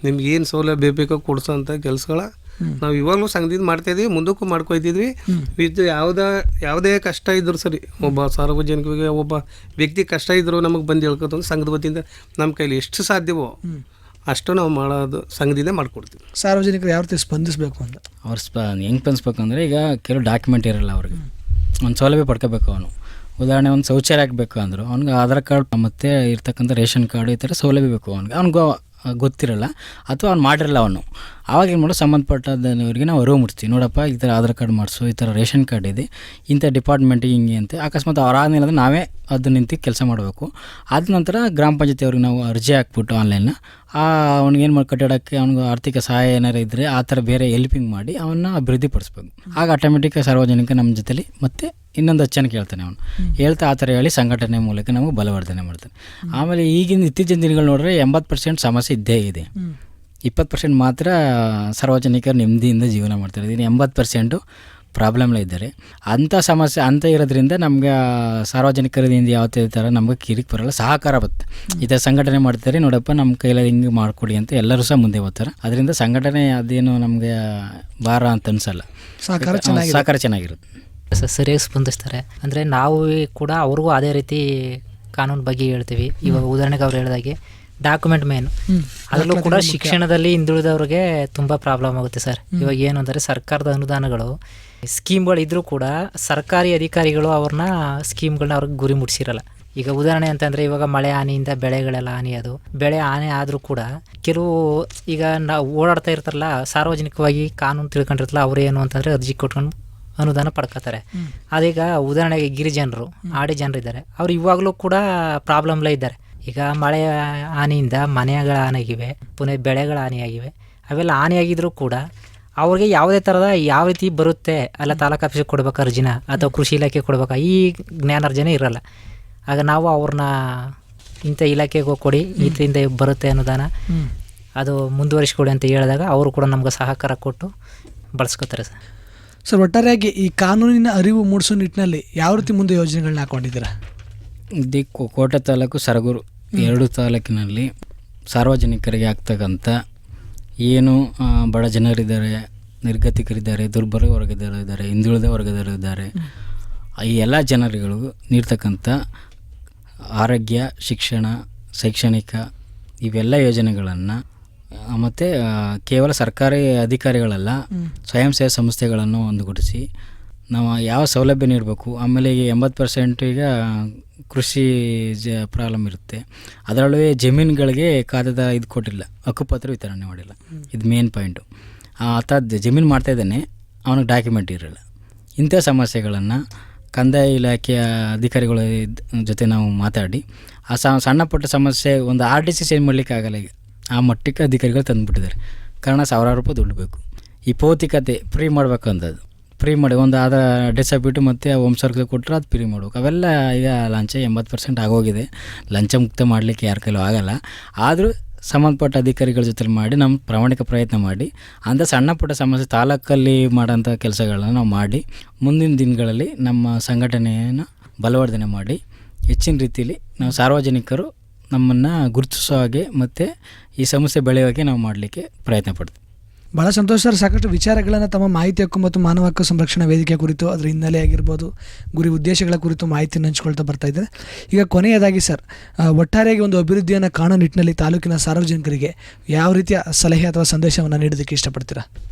ನಿಮ್ಗೆ ಏನು ಸೌಲಭ್ಯ ಬೇಕೋ ಕೊಡಿಸೋ ಅಂಥ ಕೆಲಸಗಳ ನಾವು ಇವಾಗಲೂ ಸಂಘದಿಂದ ಮಾಡ್ತಾಯಿದ್ವಿ, ಮುಂದಕ್ಕೂ ಮಾಡ್ಕೊಯ್ತಿದ್ವಿ. ಯಾವುದೇ ಕಷ್ಟ ಇದ್ದರೂ ಸರಿ, ಒಬ್ಬ ಸಾರ್ವಜನಿಕರಿಗೆ ಒಬ್ಬ ವ್ಯಕ್ತಿ ಕಷ್ಟ ಇದ್ದರೂ ನಮಗೆ ಬಂದು ಹೇಳ್ಕೊತ ಸಂಘದ ವತಿಯಿಂದ ನಮ್ಮ ಕೈಲಿ ಎಷ್ಟು ಸಾಧ್ಯವೋ ಅಷ್ಟು ನಾವು ಮಾಡೋದು ಸಂಘದಿಂದ ಮಾಡಿಕೊಡ್ತೀವಿ. ಸಾರ್ವಜನಿಕರು ಯಾವ ರೀತಿ ಸ್ಪಂದಿಸಬೇಕು ಅಂತ ಅವ್ರು ಹೆಂಗೆ ಸ್ಪಂದಿಸ್ಬೇಕಂದ್ರೆ, ಈಗ ಕೆಲವು ಡಾಕ್ಯುಮೆಂಟ್ ಇರಲ್ಲ ಅವ್ರಿಗೆ, ಒಂದು ಸೌಲಭ್ಯ ಪಡ್ಕೋಬೇಕು. ಅವನು ಉದಾಹರಣೆ ಒಂದು ಶೌಚಾಲಯ ಆಗಬೇಕು ಅಂದರು, ಅವ್ನಿಗೆ ಆಧಾರ್ ಕಾರ್ಡ್ ಮತ್ತು ಇರ್ತಕ್ಕಂಥ ರೇಷನ್ ಕಾರ್ಡು ಈ ಥರ ಸೌಲಭ್ಯ ಬೇಕು. ಅವ್ನಿಗೆ ಗೊತ್ತಿರಲ್ಲ ಅಥವಾ ಅವ್ನು ಮಾಡಿರಲ್ಲ. ಆವಾಗ ಏನು ಮಾಡೋ ಸಂಬಂಧಪಟ್ಟದವರಿಗೆ ನಾವು ಅರಿವು ಮೂಡಿಸ್ತೀವಿ, ನೋಡಪ್ಪ ಈ ಥರ ಆಧಾರ್ ಕಾರ್ಡ್ ಮಾಡಿಸು, ಈ ಥರ ರೇಷನ್ ಕಾರ್ಡ್ ಇದೆ, ಇಂಥ ಡಿಪಾರ್ಟ್ಮೆಂಟಿಗೆ ಹಿಂಗೆ ಅಂತ. ಅಕಸ್ಮಾತ್ ಅವರಾದ್ಮೇಲೆ ಅಂದರೆ ನಾವೇ ಅದು ನಿಂತು ಕೆಲಸ ಮಾಡಬೇಕು. ಆದ ನಂತರ ಗ್ರಾಮ ಪಂಚಾಯತಿ ಅವ್ರಿಗೆ ನಾವು ಅರ್ಜಿ ಹಾಕ್ಬಿಟ್ಟು ಆನ್ಲೈನ್ನ ಅವ್ನಿಗೇನು ಮಾಡಿ ಕಟ್ಟಡಕ್ಕೆ ಅವ್ನಿಗೆ ಆರ್ಥಿಕ ಸಹಾಯ ಏನಾರು ಇದ್ದರೆ ಆ ಥರ ಬೇರೆ ಹೆಲ್ಪಿಂಗ್ ಮಾಡಿ ಅವನ್ನ ಅಭಿವೃದ್ಧಿಪಡಿಸ್ಬೇಕು. ಆಗ ಆಟೋಮೆಟಿಕ್ ಸಾರ್ವಜನಿಕ ನಮ್ಮ ಜೊತೆಲಿ ಮತ್ತು ಇನ್ನೊಂದು ಹೆಚ್ಚನ ಕೇಳ್ತಾನೆ. ಅವನು ಹೇಳ್ತಾ ಆ ಥರ ಹೇಳಿ ಸಂಘಟನೆ ಮೂಲಕ ನಾವು ಬಲವರ್ಧನೆ ಮಾಡ್ತಾನೆ. ಆಮೇಲೆ ಈಗಿನ ಇತ್ತೀಚಿನ ದಿನಗಳು ನೋಡಿದ್ರೆ 80% ಸಮಸ್ಯೆ ಇದ್ದೇ ಇದೆ, 20% ಮಾತ್ರ ಸಾರ್ವಜನಿಕರು ನೆಮ್ಮದಿಯಿಂದ ಜೀವನ ಮಾಡ್ತಾರೆ. ಇನ್ನು 80% ಪ್ರಾಬ್ಲಮ್ಲೇ ಇದ್ದಾರೆ. ಅಂಥ ಸಮಸ್ಯೆ ಅಂತ ಇರೋದ್ರಿಂದ ನಮಗೆ ಸಾರ್ವಜನಿಕರಿಂದ ಯಾವುದೇ ಥರ ನಮಗೆ ಕಿರಿಕ್ ಬರಲ್ಲ, ಸಹಕಾರ ಬರುತ್ತೆ. ಈ ಥರ ಸಂಘಟನೆ ಮಾಡ್ತಾರೆ, ನೋಡಪ್ಪ ನಮ್ಮ ಕೈಯಲ್ಲಿ ಹಿಂಗೆ ಮಾಡಿಕೊಡಿ ಅಂತ ಎಲ್ಲರೂ ಸಹ ಮುಂದೆ ಹೋಗ್ತಾರೆ. ಅದರಿಂದ ಸಂಘಟನೆ ಅದೇನು ನಮಗೆ ಭಾರ ಅಂತ ಅನಿಸಲ್ಲ, ಸಹಕಾರ ಚೆನ್ನಾಗಿರುತ್ತೆ. ಸರಿಯಾಗಿ ಸ್ಪಂದಿಸ್ತಾರೆ. ಅಂದರೆ ನಾವು ಕೂಡ ಅವ್ರಿಗೂ ಅದೇ ರೀತಿ ಕಾನೂನು ಬಗ್ಗೆ ಹೇಳ್ತೀವಿ. ಇವಾಗ ಉದಾಹರಣೆಗೆ ಅವ್ರು ಹೇಳಿದಾಗೆ ಡಾಕ್ಯುಮೆಂಟ್ ಮೇನ್, ಅದರಲ್ಲೂ ಕೂಡ ಶಿಕ್ಷಣದಲ್ಲಿ ಹಿಂದುಳಿದವ್ರಿಗೆ ತುಂಬ ಪ್ರಾಬ್ಲಮ್ ಆಗುತ್ತೆ ಸರ್. ಇವಾಗ ಏನು ಅಂದರೆ ಸರ್ಕಾರದ ಅನುದಾನಗಳು ಸ್ಕೀಮ್ಗಳು ಇದ್ದರೂ ಕೂಡ ಸರ್ಕಾರಿ ಅಧಿಕಾರಿಗಳು ಅವ್ರನ್ನ ಸ್ಕೀಮ್ಗಳನ್ನ ಅವ್ರಿಗೆ ಗುರಿ ಮುಟ್ಸಿರಲ್ಲ. ಈಗ ಉದಾಹರಣೆ ಅಂತಂದರೆ ಇವಾಗ ಮಳೆ ಹಾನಿಯಿಂದ ಬೆಳೆಗಳೆಲ್ಲ ಹಾನಿಯಾದು, ಬೆಳೆ ಹಾನಿ ಆದರೂ ಕೂಡ ಕೆಲವು ಈಗ ನಾವು ಓಡಾಡ್ತಾ ಇರ್ತಾರಲ್ಲ, ಸಾರ್ವಜನಿಕವಾಗಿ ಕಾನೂನು ತಿಳ್ಕೊಂಡಿರ್ತಲ್ಲ, ಅವ್ರು ಏನು ಅಂತಂದರೆ ಅರ್ಜಿ ಕೊಟ್ಕೊಂಡು ಅನುದಾನ ಪಡ್ಕೋತಾರೆ. ಅದೀಗ ಉದಾಹರಣೆಗೆ ಗಿರಿಜನರು, ಆಡಿ ಜನರು ಇದ್ದಾರೆ, ಅವ್ರು ಇವಾಗಲೂ ಕೂಡ ಪ್ರಾಬ್ಲಮ್ಲೇ ಇದ್ದಾರೆ. ಈಗ ಮಳೆ ಹಾನಿಯಿಂದ ಮನೆಗಳ ಹಾನಿಯಾಗಿವೆ, ಪುನಃ ಬೆಳೆಗಳ ಹಾನಿಯಾಗಿವೆ. ಅವೆಲ್ಲ ಹಾನಿಯಾಗಿದ್ರೂ ಕೂಡ ಅವ್ರಿಗೆ ಯಾವುದೇ ಥರದ ಯಾವ ರೀತಿ ಬರುತ್ತೆ, ಅಲ್ಲ ತಾಲೂಕು ಆಫೀಸಿಗೆ ಕೊಡ್ಬೇಕು ಅರ್ಜಿನ ಅಥವಾ ಕೃಷಿ ಇಲಾಖೆ ಕೊಡ್ಬೇಕಾ, ಈ ಜ್ಞಾನಾರ್ಜನೆ ಇರಲ್ಲ. ಆಗ ನಾವು ಅವ್ರನ್ನ ಇಂಥ ಇಲಾಖೆಗೆ ಕೊಡಿ, ಇದರಿಂದ ಬರುತ್ತೆ ಅನುದಾನ, ಅದು ಮುಂದುವರಿಸ್ಕೊಡಿ ಅಂತ ಹೇಳಿದಾಗ ಅವರು ಕೂಡ ನಮ್ಗೆ ಸಹಕಾರ ಕೊಟ್ಟು ಬಳಸ್ಕೊತಾರೆ ಸರ್. ಸರ್, ಒಟ್ಟಾರೆಯಾಗಿ ಈ ಕಾನೂನಿನ ಅರಿವು ಮೂಡಿಸೋ ನಿಟ್ಟಿನಲ್ಲಿ ಯಾವ ರೀತಿ ಮುಂದೆ ಯೋಜನೆಗಳನ್ನ ಹಾಕೊಂಡಿದ್ದೀರಾ? ಕೋಟೆ ತಾಲೂಕು, ಸರಗೂರು 2 ತಾಲೂಕಿನಲ್ಲಿ ಸಾರ್ವಜನಿಕರಿಗೆ ಆಗ್ತಕ್ಕಂಥ ಏನು ಬಡ ಜನರಿದ್ದಾರೆ, ನಿರ್ಗತಿಕರಿದ್ದಾರೆ, ದುರ್ಬಲ ವರ್ಗದವರಿದ್ದಾರೆ, ಹಿಂದುಳಿದ ವರ್ಗದವರಿದ್ದಾರೆ, ಈ ಎಲ್ಲ ಜನರುಗಳಿಗೂ ನೀಡ್ತಕ್ಕಂಥ ಆರೋಗ್ಯ, ಶಿಕ್ಷಣ, ಶೈಕ್ಷಣಿಕ ಇವೆಲ್ಲ ಯೋಜನೆಗಳನ್ನು ಮತ್ತು ಕೇವಲ ಸರ್ಕಾರಿ ಅಧಿಕಾರಿಗಳಲ್ಲ, ಸ್ವಯಂ ಸೇವಾ ಸಂಸ್ಥೆಗಳನ್ನು ಒಂದುಗೂಡಿಸಿ ನಾವು ಯಾವ ಸೌಲಭ್ಯ ನೀಡಬೇಕು. ಆಮೇಲೆ ಈಗ 80% ಈಗ ಕೃಷಿ ಪ್ರಾಬ್ಲಮ್ ಇರುತ್ತೆ. ಅದರಲ್ಲೂ ಜಮೀನುಗಳಿಗೆ ಕಾಗದ ಇದು ಕೊಟ್ಟಿಲ್ಲ, ಹಕ್ಕುಪತ್ರ ವಿತರಣೆ ಮಾಡಿಲ್ಲ. ಇದು ಮೇನ್ ಪಾಯಿಂಟು. ಆತ ಜಮೀನು ಮಾಡ್ತಾಯಿದ್ದಾನೆ, ಅವನಿಗೆ ಡಾಕ್ಯುಮೆಂಟ್ ಇರಲ್ಲ. ಇಂಥ ಸಮಸ್ಯೆಗಳನ್ನು ಕಂದಾಯ ಇಲಾಖೆಯ ಅಧಿಕಾರಿಗಳ ಜೊತೆ ನಾವು ಮಾತಾಡಿ ಆ ಸಣ್ಣ ಪುಟ್ಟ ಸಮಸ್ಯೆ ಒಂದು ಆರ್ ಟಿ ಸಿ ಚೇಂಜ್ ಮಾಡಲಿಕ್ಕೆ ಆಗಲ್ಲ ಈಗ ಆ ಮಟ್ಟಕ್ಕೆ ಅಧಿಕಾರಿಗಳು ತಂದುಬಿಟ್ಟಿದ್ದಾರೆ. ಕಾರಣ ಸಾವಿರಾರು ರೂಪಾಯಿ ದುಡ್ಡು ಬೇಕು. ಈ ಭೌತಿಕತೆ ಫ್ರೀ ಮಾಡಬೇಕು ಅಂದದ್ದು ಫ್ರೀ ಮಾಡಿ ಒಂದು ಆಧಾರ್ ಡೆತ್ ಸರ್ಟಿಫಿಕೇಟ್ ಮತ್ತು ಹೋಮ್ ಸರ್ವಿಸ್ ಕೊಟ್ಟರೆ ಅದು ಫ್ರೀ ಮಾಡ್ಬೇಕು. ಅವೆಲ್ಲ ಈಗ ಲಂಚ 80% ಆಗೋಗಿದೆ. ಲಂಚ ಮುಕ್ತ ಮಾಡಲಿಕ್ಕೆ ಯಾರ ಕೈಲೂ ಆಗಲ್ಲ. ಆದರೂ ಸಂಬಂಧಪಟ್ಟ ಅಧಿಕಾರಿಗಳ ಜೊತೆ ಮಾಡಿ ನಮ್ಮ ಪ್ರಾಮಾಣಿಕ ಪ್ರಯತ್ನ ಮಾಡಿ ಅಂಥ ಸಣ್ಣ ಪುಟ್ಟ ಸಮಸ್ಯೆ ತಾಲೂಕಲ್ಲಿ ಮಾಡೋಂಥ ಕೆಲಸಗಳನ್ನ ನಾವು ಮಾಡಿ ಮುಂದಿನ ದಿನಗಳಲ್ಲಿ ನಮ್ಮ ಸಂಘಟನೆಯನ್ನು ಬಲವರ್ಧನೆ ಮಾಡಿ ಹೆಚ್ಚಿನ ರೀತಿಯಲ್ಲಿ ನಾವು ಸಾರ್ವಜನಿಕರು ನಮ್ಮನ್ನು ಗುರುತಿಸೋ ಹಾಗೆ ಮತ್ತು ಈ ಸಮಸ್ಯೆ ಬೆಳೆಯೋ ಹಾಗೆ ನಾವು ಮಾಡಲಿಕ್ಕೆ ಪ್ರಯತ್ನ ಪಡ್ತೀವಿ. ಭಾಳ ಸಂತೋಷ ಸರ್. ಸಾಕಷ್ಟು ವಿಚಾರಗಳನ್ನು ತಮ್ಮ ಮಾಹಿತಿ ಹಕ್ಕು ಮತ್ತು ಮಾನವ ಹಕ್ಕು ಸಂರಕ್ಷಣಾ ವೇದಿಕೆ ಕುರಿತು ಅದರ ಹಿನ್ನೆಲೆ ಆಗಿರ್ಬೋದು, ಗುರಿ ಉದ್ದೇಶಗಳ ಕುರಿತು ಮಾಹಿತಿಯನ್ನು ಹಂಚ್ಕೊಳ್ತಾ ಬರ್ತಾ ಇದ್ದಾರೆ. ಈಗ ಕೊನೆಯದಾಗಿ ಸರ್, ಒಟ್ಟಾರೆಯಾಗಿ ಒಂದು ಅಭಿವೃದ್ಧಿಯನ್ನು ಕಾಣೋ ನಿಟ್ಟಿನಲ್ಲಿ ತಾಲೂಕಿನ ಸಾರ್ವಜನಿಕರಿಗೆ ಯಾವ ರೀತಿಯ ಸಲಹೆ ಅಥವಾ ಸಂದೇಶವನ್ನು ನೀಡೋದಕ್ಕೆ ಇಷ್ಟಪಡ್ತೀರಾ?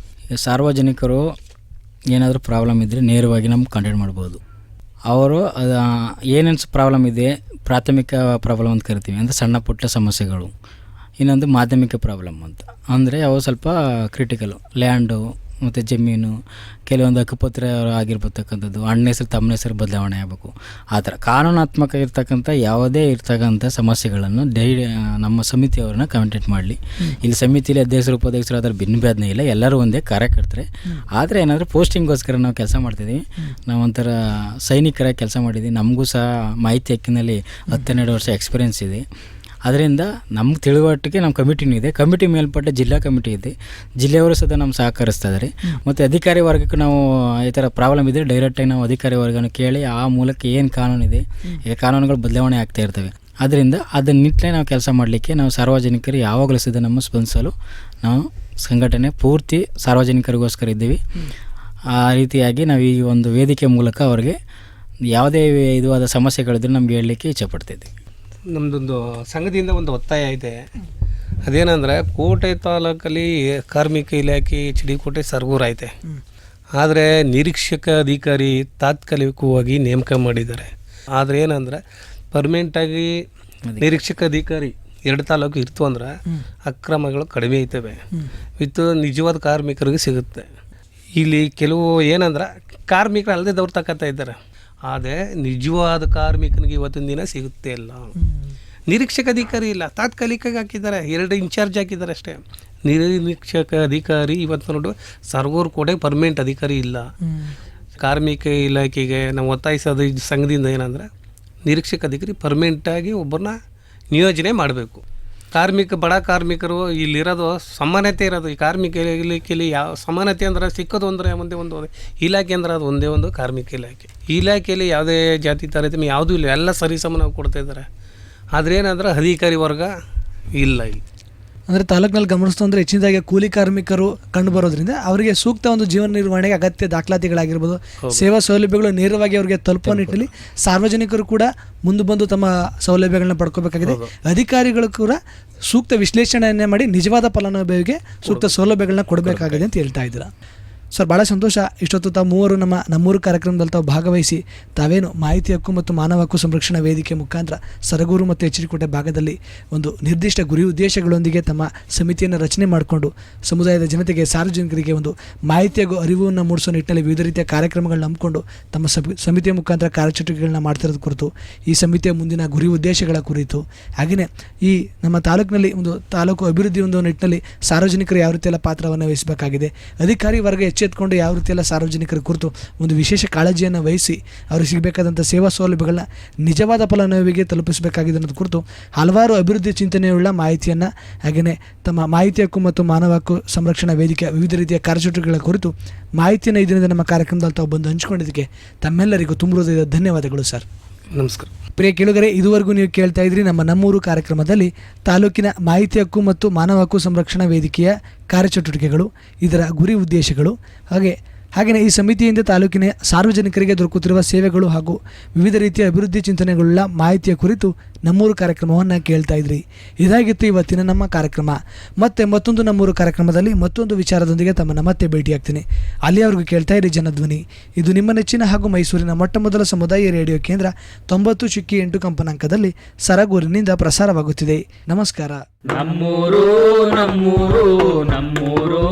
ಈಗ ಸಾರ್ವಜನಿಕರು ಏನಾದರೂ ಪ್ರಾಬ್ಲಮ್ ಇದ್ದರೆ ನೇರವಾಗಿ ನಮ್ಗೆ ಕಾಂಟ್ಯಾಕ್ಟ್ ಮಾಡ್ಬೋದು. ಅವರು ಏನೇನು ಪ್ರಾಬ್ಲಮ್ ಇದೆ, ಪ್ರಾಥಮಿಕ ಪ್ರಾಬ್ಲಮ್ ಅಂತ ಕರಿತೀವಿ ಅಂದರೆ ಸಣ್ಣ ಪುಟ್ಟ ಸಮಸ್ಯೆಗಳು. ಇನ್ನೊಂದು ಮಾಧ್ಯಮಿಕ ಪ್ರಾಬ್ಲಮ್ ಅಂತ ಅಂದರೆ ಅವು ಸ್ವಲ್ಪ ಕ್ರಿಟಿಕಲು, ಲ್ಯಾಂಡು ಮತ್ತು ಜಮೀನು, ಕೆಲವೊಂದು ಹಕ್ಕುಪತ್ರ ಆಗಿರ್ಬತಕ್ಕಂಥದ್ದು, ಅಣ್ಣ ಹೆಸರು ತಮ್ಮ ಹೆಸರು ಬದಲಾವಣೆ ಆಗಬೇಕು. ಆ ಥರ ಕಾನೂನಾತ್ಮಕ ಇರ್ತಕ್ಕಂಥ ಯಾವುದೇ ಇರ್ತಕ್ಕಂಥ ಸಮಸ್ಯೆಗಳನ್ನು ನಮ್ಮ ಸಮಿತಿಯವ್ರನ್ನ ಕಾಂಟ್ಯಾಕ್ಟ್ ಮಾಡಲಿ. ಇಲ್ಲಿ ಸಮಿತಿಯಲ್ಲಿ ಅಧ್ಯಕ್ಷರು ಉಪಾಧ್ಯಕ್ಷರು ಅದರ ಭಿನ್ನಭೇದನೆ ಇಲ್ಲ, ಎಲ್ಲರೂ ಒಂದೇ ಕಾರ್ಯಕರ್ತರೆ. ಆದರೆ ಏನಾದರೂ ಪೋಸ್ಟಿಂಗ್ಗೋಸ್ಕರ ನಾವು ಕೆಲಸ ಮಾಡ್ತಿದ್ದೀವಿ. ನಾವು ಒಂಥರ ಸೈನಿಕರಾಗಿ ಕೆಲಸ ಮಾಡಿದ್ದೀವಿ. ನಮಗೂ ಸಹ ಮಾಹಿತಿ ಹಕ್ಕಿನಲ್ಲಿ 10-12 ವರ್ಷ ಎಕ್ಸ್ಪೀರಿಯೆನ್ಸ್ ಇದೆ. ಅದರಿಂದ ನಮ್ಗೆ ತಿಳುವಟ್ಟಿಗೆ ನಮ್ಮ ಕಮಿಟಿನೂ ಇದೆ. ಕಮಿಟಿ ಮೇಲ್ಪಟ್ಟ ಜಿಲ್ಲಾ ಕಮಿಟಿ ಇದೆ. ಜಿಲ್ಲೆಯವರು ಸಹ ನಮ್ಮ ಸಹಕರಿಸ್ತಾ ಇದ್ದಾರೆ. ಮತ್ತು ಅಧಿಕಾರಿ ವರ್ಗಕ್ಕೆ ನಾವು ಈ ಥರ ಪ್ರಾಬ್ಲಮ್ ಇದ್ದರೆ ಡೈರೆಕ್ಟಾಗಿ ನಾವು ಅಧಿಕಾರಿ ವರ್ಗನ ಕೇಳಿ ಆ ಮೂಲಕ ಏನು ಕಾನೂನಿದೆ, ಈಗ ಕಾನೂನುಗಳು ಬದಲಾವಣೆ ಆಗ್ತಾ ಇರ್ತವೆ. ಅದರಿಂದ ಅದನ್ನ ನಿಟ್ಟಿನಲ್ಲಿ ನಾವು ಕೆಲಸ ಮಾಡಲಿಕ್ಕೆ ನಾವು ಸಾರ್ವಜನಿಕರು ಯಾವಾಗಲೂ ಸಹ ನಮ್ಮ ಸ್ಪಂದಿಸಲು ನಾವು ಸಂಘಟನೆ ಪೂರ್ತಿ ಸಾರ್ವಜನಿಕರಿಗೋಸ್ಕರ ಇದ್ದೀವಿ. ಆ ರೀತಿಯಾಗಿ ನಾವು ಈ ಒಂದು ವೇದಿಕೆ ಮೂಲಕ ಅವರಿಗೆ ಯಾವುದೇ ವಿಧವಾದ ಸಮಸ್ಯೆಗಳಿದ್ರೂ ನಮ್ಗೆ ಹೇಳಲಿಕ್ಕೆ ಇಚ್ಛೆಪಡ್ತಿದ್ದೀವಿ. ನಮ್ಮದೊಂದು ಸಂಘದಿಂದ ಒಂದು ಒತ್ತಾಯ ಇದೆ. ಅದೇನೆಂದರೆ, ಕೋಟೆ ತಾಲೂಕಲ್ಲಿ ಕಾರ್ಮಿಕ ಇಲಾಖೆ HD ಕೋಟೆ ಸರಗೂರು ಐತೆ. ಆದರೆ ನಿರೀಕ್ಷಕ ಅಧಿಕಾರಿ ತಾತ್ಕಾಲಿಕವಾಗಿ ನೇಮಕ ಮಾಡಿದ್ದಾರೆ. ಆದರೆ ಏನಂದರೆ ಪರ್ಮನೆಂಟಾಗಿ ನಿರೀಕ್ಷಕ ಅಧಿಕಾರಿ 2 ತಾಲೂಕು ಇರ್ತು ಅಂದ್ರೆ ಅಕ್ರಮಗಳು ಕಡಿಮೆ ಐತವೆ, ವಿತ್ ನಿಜವಾದ ಕಾರ್ಮಿಕರಿಗೆ ಸಿಗುತ್ತೆ. ಇಲ್ಲಿ ಕೆಲವು ಏನಂದ್ರೆ ಕಾರ್ಮಿಕರು ಅಲ್ಲದೆ ದವ್ರು ತಕ್ಕತ್ತಾ ಇದ್ದಾರೆ. ಆದರೆ ನಿಜವಾದ ಕಾರ್ಮಿಕನಿಗೆ ಇವತ್ತಿನ ದಿನ ಸಿಗುತ್ತೆ ಇಲ್ಲ. ನಿರೀಕ್ಷಕ ಅಧಿಕಾರಿ ಇಲ್ಲ, ತಾತ್ಕಾಲಿಕವಾಗಿ ಹಾಕಿದ್ದಾರೆ, 2 ಇನ್ಚಾರ್ಜ್ ಹಾಕಿದ್ದಾರೆ ಅಷ್ಟೇ. ನಿರೀಕ್ಷಕ ಅಧಿಕಾರಿ ಇವತ್ತು ನೋಡು ಸರಗೂರು ಕೋಟೆ ಪರ್ಮನೆಂಟ್ ಅಧಿಕಾರಿ ಇಲ್ಲ. ಕಾರ್ಮಿಕ ಇಲಾಖೆಗೆ ನಾವು ಒತ್ತಾಯಿಸೋದು ಸಂಘದಿಂದ ಏನಂದರೆ, ನಿರೀಕ್ಷಕ ಅಧಿಕಾರಿ ಪರ್ಮನೆಂಟಾಗಿ ಒಬ್ಬರನ್ನ ನಿಯೋಜನೆ ಮಾಡಬೇಕು. ಬಡ ಕಾರ್ಮಿಕರು ಇಲ್ಲಿರೋದು ಸಮಾನತೆ ಇರೋದು. ಈ ಕಾರ್ಮಿಕ ಇಲಾಖೆಯಲ್ಲಿ ಯಾವ ಸಮಾನತೆ ಅಂದ್ರೆ ಸಿಕ್ಕೋದು ಅಂದರೆ ಒಂದು ಇಲಾಖೆ ಅಂದ್ರೆ ಅದು ಒಂದೇ ಒಂದು ಕಾರ್ಮಿಕ ಇಲಾಖೆ. ಇಲಾಖೆಯಲ್ಲಿ ಯಾವುದೇ ಜಾತಿ ತಾರತಮ್ಯ ಯಾವುದೂ ಇಲ್ಲ, ಎಲ್ಲ ಸರಿಸಮನಾಗಿ ಕೊಡ್ತಾ ಇದ್ದಾರೆ. ಆದರೆ ಏನಂದ್ರೆ ಅಧಿಕಾರಿ ವರ್ಗ ಇಲ್ಲ ಇಲ್ಲಿ. ಅಂದರೆ ತಾಲೂಕಿನಲ್ಲಿ ಗಮನಿಸ್ತು ಅಂದರೆ ಹೆಚ್ಚಿನದಾಗಿ ಕೂಲಿ ಕಾರ್ಮಿಕರು ಕಂಡು ಬರೋದ್ರಿಂದ ಅವರಿಗೆ ಸೂಕ್ತ ಒಂದು ಜೀವನ ನಿರ್ವಹಣೆಗೆ ಅಗತ್ಯ ದಾಖಲಾತಿಗಳಾಗಿರ್ಬೋದು, ಸೇವಾ ಸೌಲಭ್ಯಗಳು ನೇರವಾಗಿ ಅವರಿಗೆ ತಲುಪುವ ನಿಟ್ಟಿನಲ್ಲಿ ಸಾರ್ವಜನಿಕರು ಕೂಡ ಮುಂದೆ ಬಂದು ತಮ್ಮ ಸೌಲಭ್ಯಗಳನ್ನ ಪಡ್ಕೋಬೇಕಾಗಿದೆ. ಅಧಿಕಾರಿಗಳು ಕೂಡ ಸೂಕ್ತ ವಿಶ್ಲೇಷಣೆಯನ್ನೇ ಮಾಡಿ ನಿಜವಾದ ಫಲಾನುಭವಿಗೆ ಸೂಕ್ತ ಸೌಲಭ್ಯಗಳನ್ನ ಕೊಡಬೇಕಾಗಿದೆ ಅಂತ ಹೇಳ್ತಾ ಇದ್ದೀರಾ. ಸರ್, ಭಾಳ ಸಂತೋಷ. ಇಷ್ಟೊತ್ತು ತಾವು ಮೂವರು ನಮ್ಮೂರು ಕಾರ್ಯಕ್ರಮದಲ್ಲಿ ತಾವು ಭಾಗವಹಿಸಿ ತಾವೇನು ಮಾಹಿತಿ ಹಕ್ಕು ಮತ್ತು ಮಾನವ ಹಕ್ಕು ಸಂರಕ್ಷಣಾ ವೇದಿಕೆ ಮುಖಾಂತರ ಸರಗೂರು ಮತ್ತು HD ಕೋಟೆ ಭಾಗದಲ್ಲಿ ಒಂದು ನಿರ್ದಿಷ್ಟ ಗುರಿ ಉದ್ದೇಶಗಳೊಂದಿಗೆ ತಮ್ಮ ಸಮಿತಿಯನ್ನು ರಚನೆ ಮಾಡಿಕೊಂಡು ಸಮುದಾಯದ ಜನತೆಗೆ, ಸಾರ್ವಜನಿಕರಿಗೆ ಒಂದು ಮಾಹಿತಿ ಹಾಗೂ ಅರಿವನ್ನು ಮೂಡಿಸೋ ನಿಟ್ಟಿನಲ್ಲಿ ವಿವಿಧ ರೀತಿಯ ಕಾರ್ಯಕ್ರಮಗಳನ್ನ ಹಮ್ಮಿಕೊಂಡು ತಮ್ಮ ಸಮಿತಿಯ ಮುಖಾಂತರ ಕಾರ್ಯಚಟುವಟಿಕೆಗಳನ್ನ ಮಾಡ್ತಿರೋದು ಕುರಿತು, ಈ ಸಮಿತಿಯ ಮುಂದಿನ ಗುರಿ ಉದ್ದೇಶಗಳ ಕುರಿತು, ಹಾಗೆಯೇ ಈ ನಮ್ಮ ತಾಲೂಕಿನಲ್ಲಿ ಒಂದು ತಾಲೂಕು ಅಭಿವೃದ್ಧಿ ಒಂದು ನಿಟ್ಟಿನಲ್ಲಿ ಸಾರ್ವಜನಿಕರು ಯಾವ ರೀತಿಯೆಲ್ಲ ಪಾತ್ರವನ್ನು ವಹಿಸಬೇಕಾಗಿದೆ, ಅಧಿಕಾರಿ ವರ್ಗ ಎಚ್ಚೆತ್ಕೊಂಡು ಯಾವ ರೀತಿಯೆಲ್ಲ ಸಾರ್ವಜನಿಕರ ಕುರಿತು ಒಂದು ವಿಶೇಷ ಕಾಳಜಿಯನ್ನು ವಹಿಸಿ ಅವರಿಗೆ ಸಿಗಬೇಕಾದಂಥ ಸೇವಾ ಸೌಲಭ್ಯಗಳನ್ನ ನಿಜವಾದ ಫಲಾನುಭವಿಗೆ ತಲುಪಿಸಬೇಕಾಗಿದೆ ಅನ್ನೋದು ಕುರಿತು ಹಲವಾರು ಅಭಿವೃದ್ಧಿ ಚಿಂತನೆಯುಳ್ಳ ಮಾಹಿತಿಯನ್ನು, ಹಾಗೆಯೇ ತಮ್ಮ ಮಾಹಿತಿ ಹಕ್ಕು ಮತ್ತು ಮಾನವ ಹಕ್ಕು ಸಂರಕ್ಷಣಾ ವೇದಿಕೆ ವಿವಿಧ ರೀತಿಯ ಕಾರ್ಯಚಟುವಟಿಕೆಗಳ ಕುರಿತು ಮಾಹಿತಿಯನ್ನು ಈ ದಿನದ ನಮ್ಮ ಕಾರ್ಯಕ್ರಮದಲ್ಲಿ ತಾವು ಬಂದು ಹಂಚಿಕೊಂಡಿದ್ದಕ್ಕೆ ತಮ್ಮೆಲ್ಲರಿಗೂ ತುಂಬ ಹೃದಯದ ಧನ್ಯವಾದಗಳು ಸರ್. ನಮಸ್ಕಾರ. ಪ್ರಿಯ ಕೇಳುಗರೆ, ಇದುವರೆಗೂ ನೀವು ಕೇಳ್ತಾ ಇದ್ರಿ ನಮ್ಮೂರು ಕಾರ್ಯಕ್ರಮದಲ್ಲಿ ತಾಲೂಕಿನ ಮಾಹಿತಿ ಹಕ್ಕು ಮತ್ತು ಮಾನವ ಹಕ್ಕು ಸಂರಕ್ಷಣಾ ವೇದಿಕೆಯ ಕಾರ್ಯಚಟುವಟಿಕೆಗಳು, ಇದರ ಗುರಿ ಉದ್ದೇಶಗಳು, ಹಾಗೆಯೇ ಈ ಸಮಿತಿಯಿಂದ ತಾಲೂಕಿನ ಸಾರ್ವಜನಿಕರಿಗೆ ದೊರಕುತ್ತಿರುವ ಸೇವೆಗಳು ಹಾಗೂ ವಿವಿಧ ರೀತಿಯ ಅಭಿವೃದ್ಧಿ ಚಿಂತನೆಗಳುಳ್ಳ ಮಾಹಿತಿಯ ಕುರಿತು ನಮ್ಮೂರು ಕಾರ್ಯಕ್ರಮವನ್ನು ಕೇಳ್ತಾ ಇದ್ರಿ. ಇದಾಗಿತ್ತು ಇವತ್ತಿನ ನಮ್ಮ ಕಾರ್ಯಕ್ರಮ. ಮತ್ತೆ ಮತ್ತೊಂದು ನಮ್ಮೂರು ಕಾರ್ಯಕ್ರಮದಲ್ಲಿ ಮತ್ತೊಂದು ವಿಚಾರದೊಂದಿಗೆ ತಮ್ಮನ್ನು ಮತ್ತೆ ಭೇಟಿಯಾಗ್ತೀನಿ. ಅಲ್ಲಿಯವರೆಗೂ ಕೇಳ್ತಾ ಇರಿ ಜನಧ್ವನಿ. ಇದು ನಿಮ್ಮ ನೆಚ್ಚಿನ ಹಾಗೂ ಮೈಸೂರಿನ ಮೊಟ್ಟಮೊದಲ ಸಮುದಾಯ ರೇಡಿಯೋ ಕೇಂದ್ರ 90.8 ಕಂಪನಾಂಕದಲ್ಲಿ ಸರಗೂರಿನಿಂದ ಪ್ರಸಾರವಾಗುತ್ತಿದೆ. ನಮಸ್ಕಾರ. ನಮ್ಮೂರು ನಮ್ಮೂರು ನಮ್ಮೂರು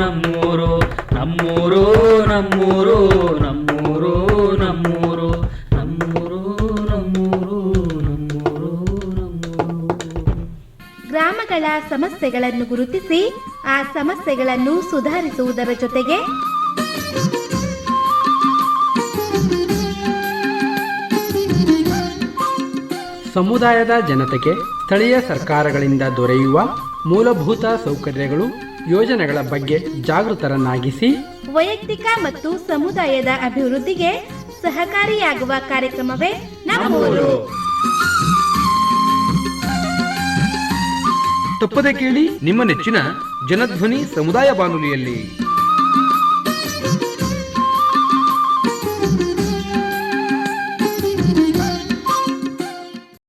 ನಮ್ಮೂರು ನಮ್ಮೂರು ನಮ್ಮೂರು ನಮ್ಮೂರು ನಮ್ಮೂರು ಸಮಸ್ಯೆಗಳನ್ನು ಗುರುತಿಸಿ ಆ ಸಮಸ್ಯೆಗಳನ್ನು ಸುಧಾರಿಸುವುದರ ಜೊತೆಗೆ ಸಮುದಾಯದ ಜನತೆಗೆ ಸ್ಥಳೀಯ ಸರ್ಕಾರಗಳಿಂದ ದೊರೆಯುವ ಮೂಲಭೂತ ಸೌಕರ್ಯಗಳು ಯೋಜನೆಗಳ ಬಗ್ಗೆ ಜಾಗೃತರನ್ನಾಗಿಸಿ ವೈಯಕ್ತಿಕ ಮತ್ತು ಸಮುದಾಯದ ಅಭಿವೃದ್ಧಿಗೆ ಸಹಕಾರಿಯಾಗುವ ಕಾರ್ಯಕ್ರಮವೇ ನಮ್ಮೂರು. ತಪ್ಪದೆ ಕೇಳಿ ನಿಮ್ಮ ನೆಚ್ಚಿನ ಜನಧ್ವನಿ ಸಮುದಾಯ ಬಾನುಲಿಯಲ್ಲಿ.